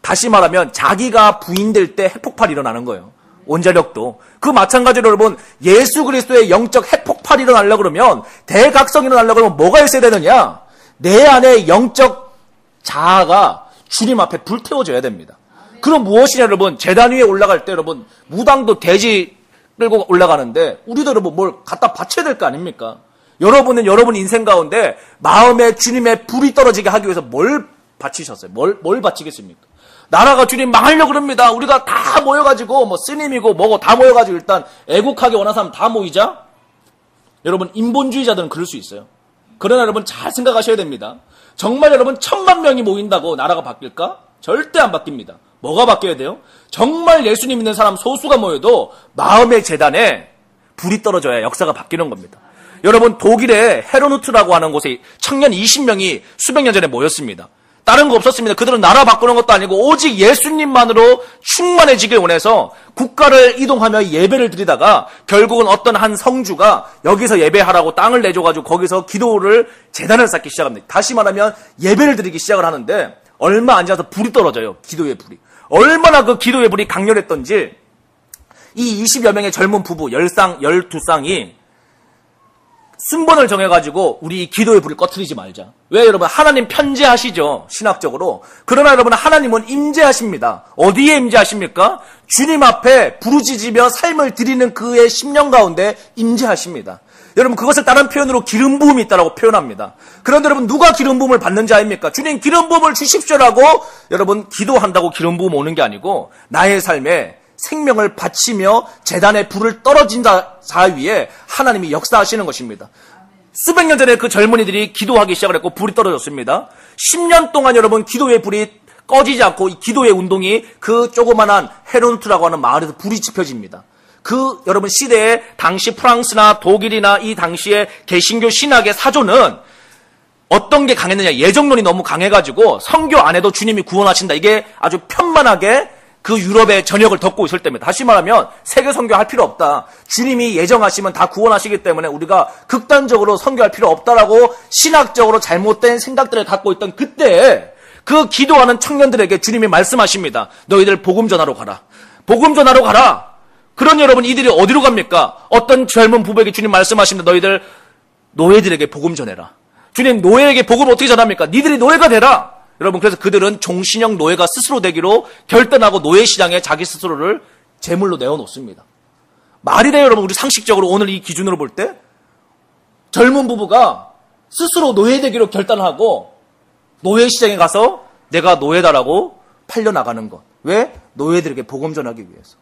다시 말하면 자기가 부인될 때 핵폭발이 일어나는 거예요. 원자력도. 그 마찬가지로 여러분 예수 그리스도의 영적 핵폭발이 일어나려고 그러면 대각성이 일어나려고 그러면 뭐가 있어야 되느냐? 내 안에 영적 자아가 주님 앞에 불태워져야 됩니다. 그럼 무엇이냐 여러분 제단 위에 올라갈 때 여러분 무당도 돼지 끌고 올라가는데 우리도 여러분 뭘 갖다 바쳐야 될 거 아닙니까? 여러분은 여러분 인생 가운데 마음에 주님의 불이 떨어지게 하기 위해서 뭘 바치셨어요? 뭘 바치겠습니까? 나라가 주님 망하려고 그럽니다. 우리가 다 모여가지고 뭐 스님이고 뭐고 다 모여가지고 일단 애국하게 원하는 사람 다 모이자. 여러분 인본주의자들은 그럴 수 있어요. 그러나 여러분 잘 생각하셔야 됩니다. 정말 여러분 1000만 명이 모인다고 나라가 바뀔까? 절대 안 바뀝니다. 뭐가 바뀌어야 돼요? 정말 예수님 믿는 사람 소수가 모여도 마음의 재단에 불이 떨어져야 역사가 바뀌는 겁니다. 여러분 독일의 헤로누트라고 하는 곳에 청년 20명이 수백 년 전에 모였습니다. 다른 거 없었습니다. 그들은 나라 바꾸는 것도 아니고 오직 예수님만으로 충만해지길 원해서 국가를 이동하며 예배를 드리다가 결국은 어떤 한 성주가 여기서 예배하라고 땅을 내줘가지고 거기서 기도를 재단을 쌓기 시작합니다. 다시 말하면 예배를 드리기 시작을 하는데 얼마 안 지나서 불이 떨어져요. 기도의 불이. 얼마나 그 기도의 불이 강렬했던지 이 20여 명의 젊은 부부 10쌍, 12쌍이 순번을 정해가지고 우리 기도의 불을 꺼트리지 말자. 왜 여러분? 하나님 편재하시죠. 신학적으로. 그러나 여러분 하나님은 임재하십니다. 어디에 임재하십니까? 주님 앞에 부르짖으며 삶을 드리는 그의 심령 가운데 임재하십니다. 여러분 그것을 다른 표현으로 기름 부음이 있다고 표현합니다. 그런데 여러분 누가 기름 부음을 받는 자입니까? 주님 기름 부음을 주십시오라고 여러분 기도한다고 기름 부음 오는 게 아니고 나의 삶에 생명을 바치며 제단에 불을 떨어진 자 위에 하나님이 역사하시는 것입니다. 수백 년 전에 그 젊은이들이 기도하기 시작을 했고 불이 떨어졌습니다. 10년 동안 여러분 기도의 불이 꺼지지 않고 이 기도의 운동이 그 조그만한 헤론트라고 하는 마을에서 불이 지펴집니다. 그 여러분 시대에 당시 프랑스나 독일이나 이 당시에 개신교 신학의 사조는 어떤 게 강했느냐, 예정론이 너무 강해가지고 성교 안 해도 주님이 구원하신다, 이게 아주 편만하게 그 유럽의 전역을 덮고 있을 때입니다. 다시 말하면 세계 선교할 필요 없다, 주님이 예정하시면 다 구원하시기 때문에 우리가 극단적으로 선교할 필요 없다라고 신학적으로 잘못된 생각들을 갖고 있던 그때에 그 기도하는 청년들에게 주님이 말씀하십니다. 너희들 복음 전하러 가라. 복음 전하러 가라. 그러니 여러분 이들이 어디로 갑니까? 어떤 젊은 부부에게 주님 말씀하십니다. 너희들 노예들에게 복음 전해라. 주님 노예에게 복음을 어떻게 전합니까? 니들이 노예가 되라. 여러분 그래서 그들은 종신형 노예가 스스로 되기로 결단하고 노예시장에 자기 스스로를 제물로 내어놓습니다. 말이 돼요 여러분? 우리 상식적으로 오늘 이 기준으로 볼 때 젊은 부부가 스스로 노예되기로 결단하고 노예시장에 가서 내가 노예다라고 팔려나가는 것. 왜? 노예들에게 복음 전하기 위해서.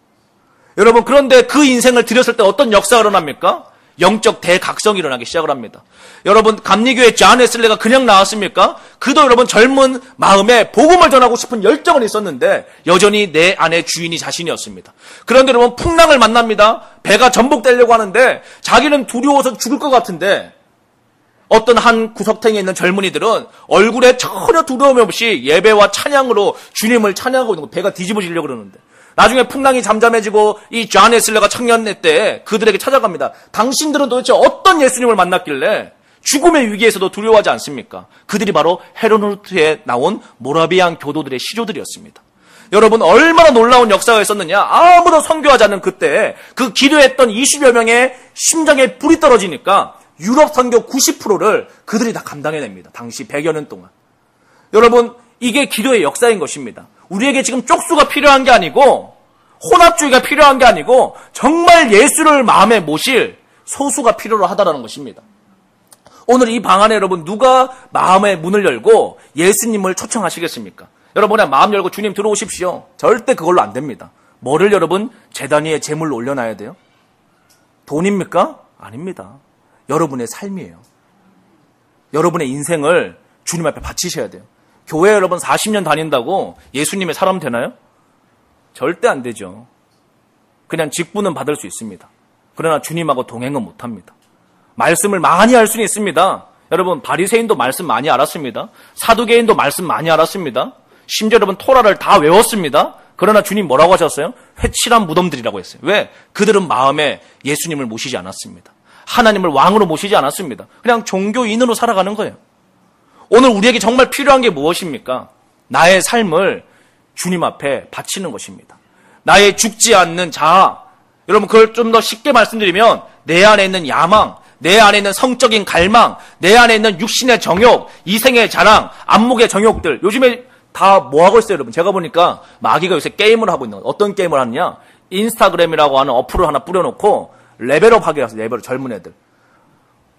여러분 그런데 그 인생을 들였을 때 어떤 역사가 일어납니까? 영적 대각성이 일어나기 시작을 합니다. 여러분 감리교회 존 웨슬리가 그냥 나왔습니까? 그도 여러분 젊은 마음에 복음을 전하고 싶은 열정은 있었는데 여전히 내 안에 주인이 자신이었습니다. 그런데 여러분 풍랑을 만납니다. 배가 전복되려고 하는데 자기는 두려워서 죽을 것 같은데 어떤 한 구석탱이에 있는 젊은이들은 얼굴에 전혀 두려움 없이 예배와 찬양으로 주님을 찬양하고 있는 거, 배가 뒤집어지려고 그러는데 나중에 풍랑이 잠잠해지고 이 존 웨슬리가 청년회 때 그들에게 찾아갑니다. 당신들은 도대체 어떤 예수님을 만났길래 죽음의 위기에서도 두려워하지 않습니까? 그들이 바로 헤르노트에 나온 모라비안 교도들의 시조들이었습니다. 여러분 얼마나 놀라운 역사가 있었느냐. 아무도 선교하지 않는 그때 그 기도했던 20여 명의 심장에 불이 떨어지니까 유럽 선교 90%를 그들이 다 감당해냅니다. 당시 100여 년 동안. 여러분 이게 기도의 역사인 것입니다. 우리에게 지금 쪽수가 필요한 게 아니고 혼합주의가 필요한 게 아니고 정말 예수를 마음에 모실 소수가 필요로 하다라는 것입니다. 오늘 이 방 안에 여러분 누가 마음의 문을 열고 예수님을 초청하시겠습니까? 여러분 그냥 마음 열고 주님 들어오십시오. 절대 그걸로 안 됩니다. 뭐를 여러분 제단 위에 제물로 올려놔야 돼요? 돈입니까? 아닙니다. 여러분의 삶이에요. 여러분의 인생을 주님 앞에 바치셔야 돼요. 교회 여러분 40년 다닌다고 예수님의 사람 되나요? 절대 안 되죠. 그냥 직분은 받을 수 있습니다. 그러나 주님하고 동행은 못합니다. 말씀을 많이 할 수는 있습니다. 여러분 바리새인도 말씀 많이 알았습니다. 사두개인도 말씀 많이 알았습니다. 심지어 여러분 토라를 다 외웠습니다. 그러나 주님 뭐라고 하셨어요? 회칠한 무덤들이라고 했어요. 왜? 그들은 마음에 예수님을 모시지 않았습니다. 하나님을 왕으로 모시지 않았습니다. 그냥 종교인으로 살아가는 거예요. 오늘 우리에게 정말 필요한 게 무엇입니까? 나의 삶을 주님 앞에 바치는 것입니다. 나의 죽지 않는 자아. 여러분 그걸 좀 더 쉽게 말씀드리면 내 안에 있는 야망, 내 안에 있는 성적인 갈망, 내 안에 있는 육신의 정욕, 이생의 자랑, 안목의 정욕들. 요즘에 다 뭐 하고 있어요 여러분? 제가 보니까 마귀가 요새 게임을 하고 있는 거예요. 어떤 게임을 하느냐? 인스타그램이라고 하는 어플을 하나 뿌려놓고 레벨업 하게 해서 레벨업 젊은 애들.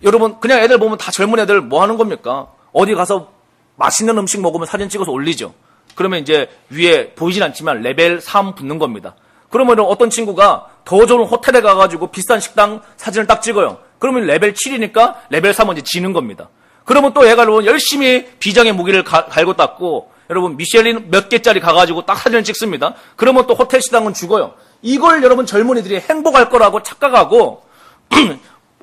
여러분 그냥 애들 보면 다 젊은 애들 뭐 하는 겁니까? 어디 가서 맛있는 음식 먹으면 사진 찍어서 올리죠. 그러면 이제 위에 보이진 않지만 레벨 3 붙는 겁니다. 그러면 어떤 친구가 더 좋은 호텔에 가가지고 비싼 식당 사진을 딱 찍어요. 그러면 레벨 7이니까 레벨 3은 이제 지는 겁니다. 그러면 또 얘가 여러분 열심히 비장의 무기를 갈고 닦고 여러분 미쉐린 몇 개짜리 가가지고 딱 사진을 찍습니다. 그러면 또 호텔 식당은 죽어요. 이걸 여러분 젊은이들이 행복할 거라고 착각하고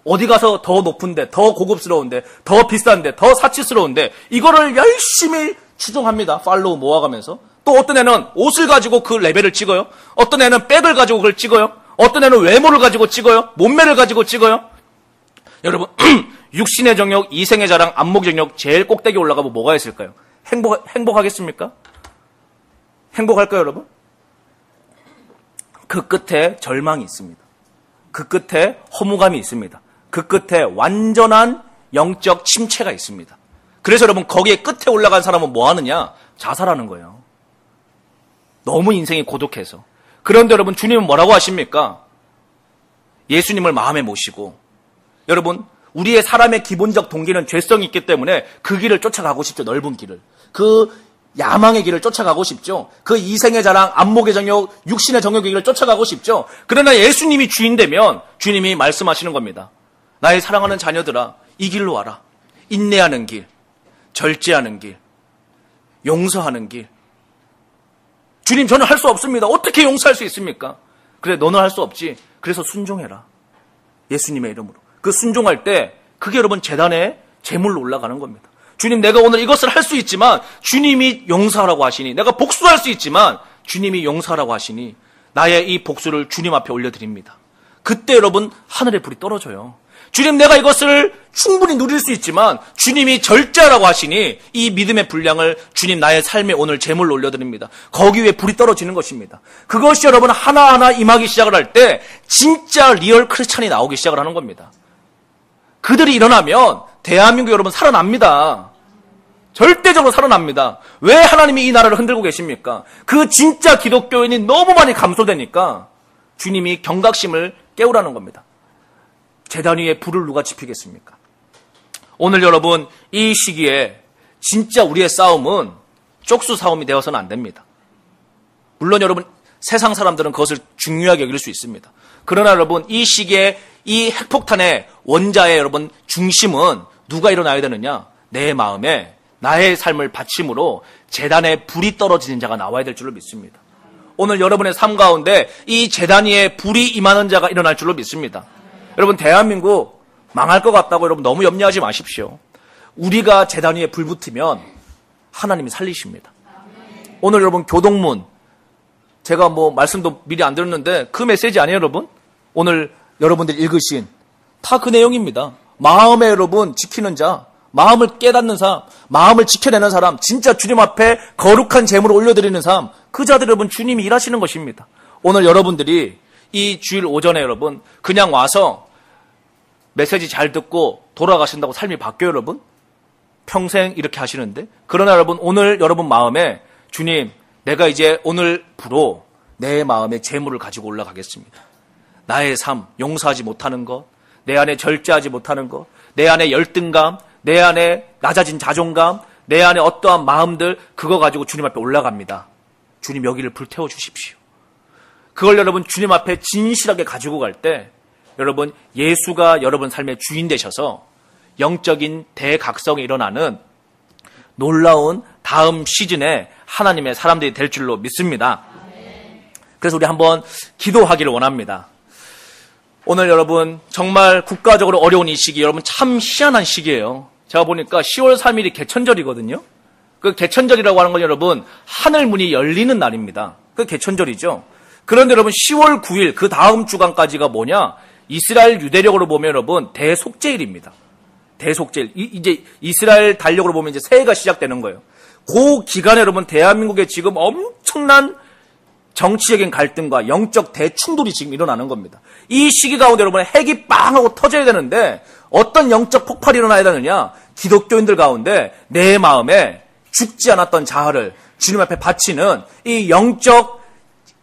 어디 가서 더 높은데, 더 고급스러운데, 더 비싼데, 더 사치스러운데 이거를 열심히 추종합니다. 팔로우 모아가면서. 또 어떤 애는 옷을 가지고 그 레벨을 찍어요. 어떤 애는 백을 가지고 그걸 찍어요. 어떤 애는 외모를 가지고 찍어요. 몸매를 가지고 찍어요. 여러분 육신의 정욕, 이생의 자랑, 안목의 정욕 제일 꼭대기 올라가면 뭐가 있을까요? 행복하겠습니까? 행복할까요 여러분? 그 끝에 절망이 있습니다. 그 끝에 허무감이 있습니다. 그 끝에 완전한 영적 침체가 있습니다. 그래서 여러분 거기에 끝에 올라간 사람은 뭐 하느냐? 자살하는 거예요. 너무 인생이 고독해서. 그런데 여러분 주님은 뭐라고 하십니까? 예수님을 마음에 모시고 여러분 우리의 사람의 기본적 동기는 죄성이 있기 때문에 그 길을 쫓아가고 싶죠. 넓은 길을. 그 야망의 길을 쫓아가고 싶죠. 그 이생의 자랑, 안목의 정욕, 육신의 정욕의 길을 쫓아가고 싶죠. 그러나 예수님이 주인 되면 주님이 말씀하시는 겁니다. 나의 사랑하는 자녀들아, 이 길로 와라. 인내하는 길, 절제하는 길, 용서하는 길. 주님, 저는 할 수 없습니다. 어떻게 용서할 수 있습니까? 그래, 너는 할 수 없지. 그래서 순종해라. 예수님의 이름으로. 그 순종할 때 그게 여러분 제단에 제물로 올라가는 겁니다. 주님, 내가 오늘 이것을 할 수 있지만 주님이 용서하라고 하시니, 내가 복수할 수 있지만 주님이 용서하라고 하시니 나의 이 복수를 주님 앞에 올려드립니다. 그때 여러분 하늘의 불이 떨어져요. 주님, 내가 이것을 충분히 누릴 수 있지만 주님이 절제하라고 하시니 이 믿음의 분량을 주님 나의 삶에 오늘 제물로 올려드립니다. 거기 위에 불이 떨어지는 것입니다. 그것이 여러분 하나하나 임하기 시작을 할 때 진짜 리얼 크리스찬이 나오기 시작을 하는 겁니다. 그들이 일어나면 대한민국 여러분 살아납니다. 절대적으로 살아납니다. 왜 하나님이 이 나라를 흔들고 계십니까? 그 진짜 기독교인이 너무 많이 감소되니까 주님이 경각심을 깨우라는 겁니다. 제단 위에 불을 누가 지피겠습니까? 오늘 여러분 이 시기에 진짜 우리의 싸움은 쪽수 싸움이 되어서는 안 됩니다. 물론 여러분 세상 사람들은 그것을 중요하게 여길 수 있습니다. 그러나 여러분 이 시기에 이 핵폭탄의 원자의 여러분 중심은 누가 일어나야 되느냐? 내 마음에 나의 삶을 바침으로 제단에 불이 떨어지는 자가 나와야 될 줄로 믿습니다. 오늘 여러분의 삶 가운데 이 제단 위에 불이 임하는 자가 일어날 줄로 믿습니다. 여러분 대한민국 망할 것 같다고 여러분 너무 염려하지 마십시오. 우리가 제단 위에 불 붙으면 하나님이 살리십니다. 오늘 여러분 교동문 제가 뭐 말씀도 미리 안 들었는데 그 메시지 아니에요 여러분? 오늘 여러분들이 읽으신 다 그 내용입니다. 마음에 여러분 지키는 자, 마음을 깨닫는 사람, 마음을 지켜내는 사람, 진짜 주님 앞에 거룩한 제물을 올려드리는 사람, 그 자들 여러분 주님이 일하시는 것입니다. 오늘 여러분들이 이 주일 오전에 여러분 그냥 와서 메시지 잘 듣고 돌아가신다고 삶이 바뀌어요 여러분? 평생 이렇게 하시는데 그러나 여러분 오늘 여러분 마음에 주님 내가 이제 오늘부로 내 마음의 재물을 가지고 올라가겠습니다. 나의 삶 용서하지 못하는 것, 내 안에 절제하지 못하는 것, 내 안에 열등감, 내 안에 낮아진 자존감, 내 안에 어떠한 마음들 그거 가지고 주님 앞에 올라갑니다. 주님 여기를 불태워 주십시오. 그걸 여러분 주님 앞에 진실하게 가지고 갈 때 여러분 예수가 여러분 삶의 주인 되셔서 영적인 대각성이 일어나는 놀라운 다음 시즌에 하나님의 사람들이 될 줄로 믿습니다. 그래서 우리 한번 기도하기를 원합니다. 오늘 여러분 정말 국가적으로 어려운 이 시기 여러분 참 희한한 시기예요. 제가 보니까 10월 3일이 개천절이거든요. 그 개천절이라고 하는 건 여러분 하늘 문이 열리는 날입니다. 그 개천절이죠. 그런데 여러분 10월 9일 그 다음 주간까지가 뭐냐? 이스라엘 유대력으로 보면 여러분 대속죄일입니다. 대속죄일. 이제 이스라엘 달력으로 보면 이제 새해가 시작되는 거예요. 그 기간에 여러분 대한민국에 지금 엄청난 정치적인 갈등과 영적 대충돌이 지금 일어나는 겁니다. 이 시기 가운데 여러분 핵이 빵 하고 터져야 되는데 어떤 영적 폭발이 일어나야 되느냐? 기독교인들 가운데 내 마음에 죽지 않았던 자아를 주님 앞에 바치는 이 영적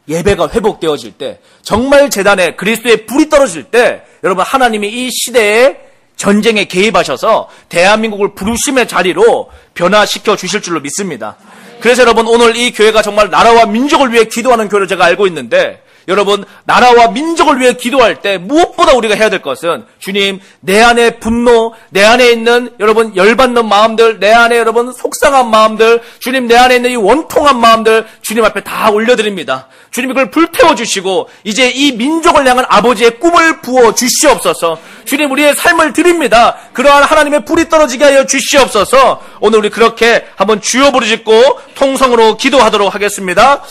예배가 회복되어질 때 정말 제단에 그리스도의 불이 떨어질 때 여러분 하나님이 이 시대에 전쟁에 개입하셔서 대한민국을 부르심의 자리로 변화시켜 주실 줄로 믿습니다. 그래서 여러분 오늘 이 교회가 정말 나라와 민족을 위해 기도하는 교회로 제가 알고 있는데 여러분 나라와 민족을 위해 기도할 때 무엇보다 우리가 해야 될 것은 주님 내 안에 분노, 내 안에 있는 여러분 열받는 마음들, 내 안에 여러분 속상한 마음들, 주님 내 안에 있는 이 원통한 마음들 주님 앞에 다 올려드립니다. 주님 이걸 불태워 주시고 이제 이 민족을 향한 아버지의 꿈을 부어 주시옵소서. 주님 우리의 삶을 드립니다. 그러한 하나님의 불이 떨어지게 하여 주시옵소서. 오늘 우리 그렇게 한번 주여 부르짖고 통성으로 기도하도록 하겠습니다.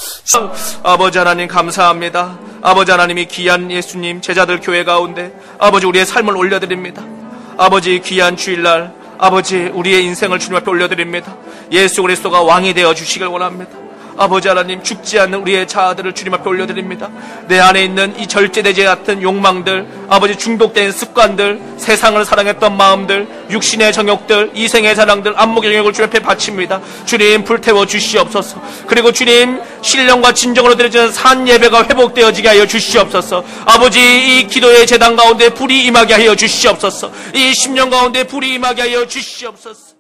아버지 하나님 감사합니다. 아버지 하나님이 귀한 예수님 제자들 교회 가운데 아버지 우리의 삶을 올려드립니다. 아버지 귀한 주일날 아버지 우리의 인생을 주님 앞에 올려드립니다. 예수 그리스도가 왕이 되어 주시길 원합니다. 아버지 하나님, 죽지 않는 우리의 자아들을 주님 앞에 올려드립니다. 내 안에 있는 이 절제되지 같은 욕망들, 아버지 중독된 습관들, 세상을 사랑했던 마음들, 육신의 정욕들, 이생의 사랑들, 안목의 영역을 주님 앞에 바칩니다. 주님, 불태워 주시옵소서. 그리고 주님, 신령과 진정으로 드려지는 산 예배가 회복되어지게 하여 주시옵소서. 아버지, 이 기도의 제단 가운데 불이 임하게 하여 주시옵소서. 이 심령 가운데 불이 임하게 하여 주시옵소서.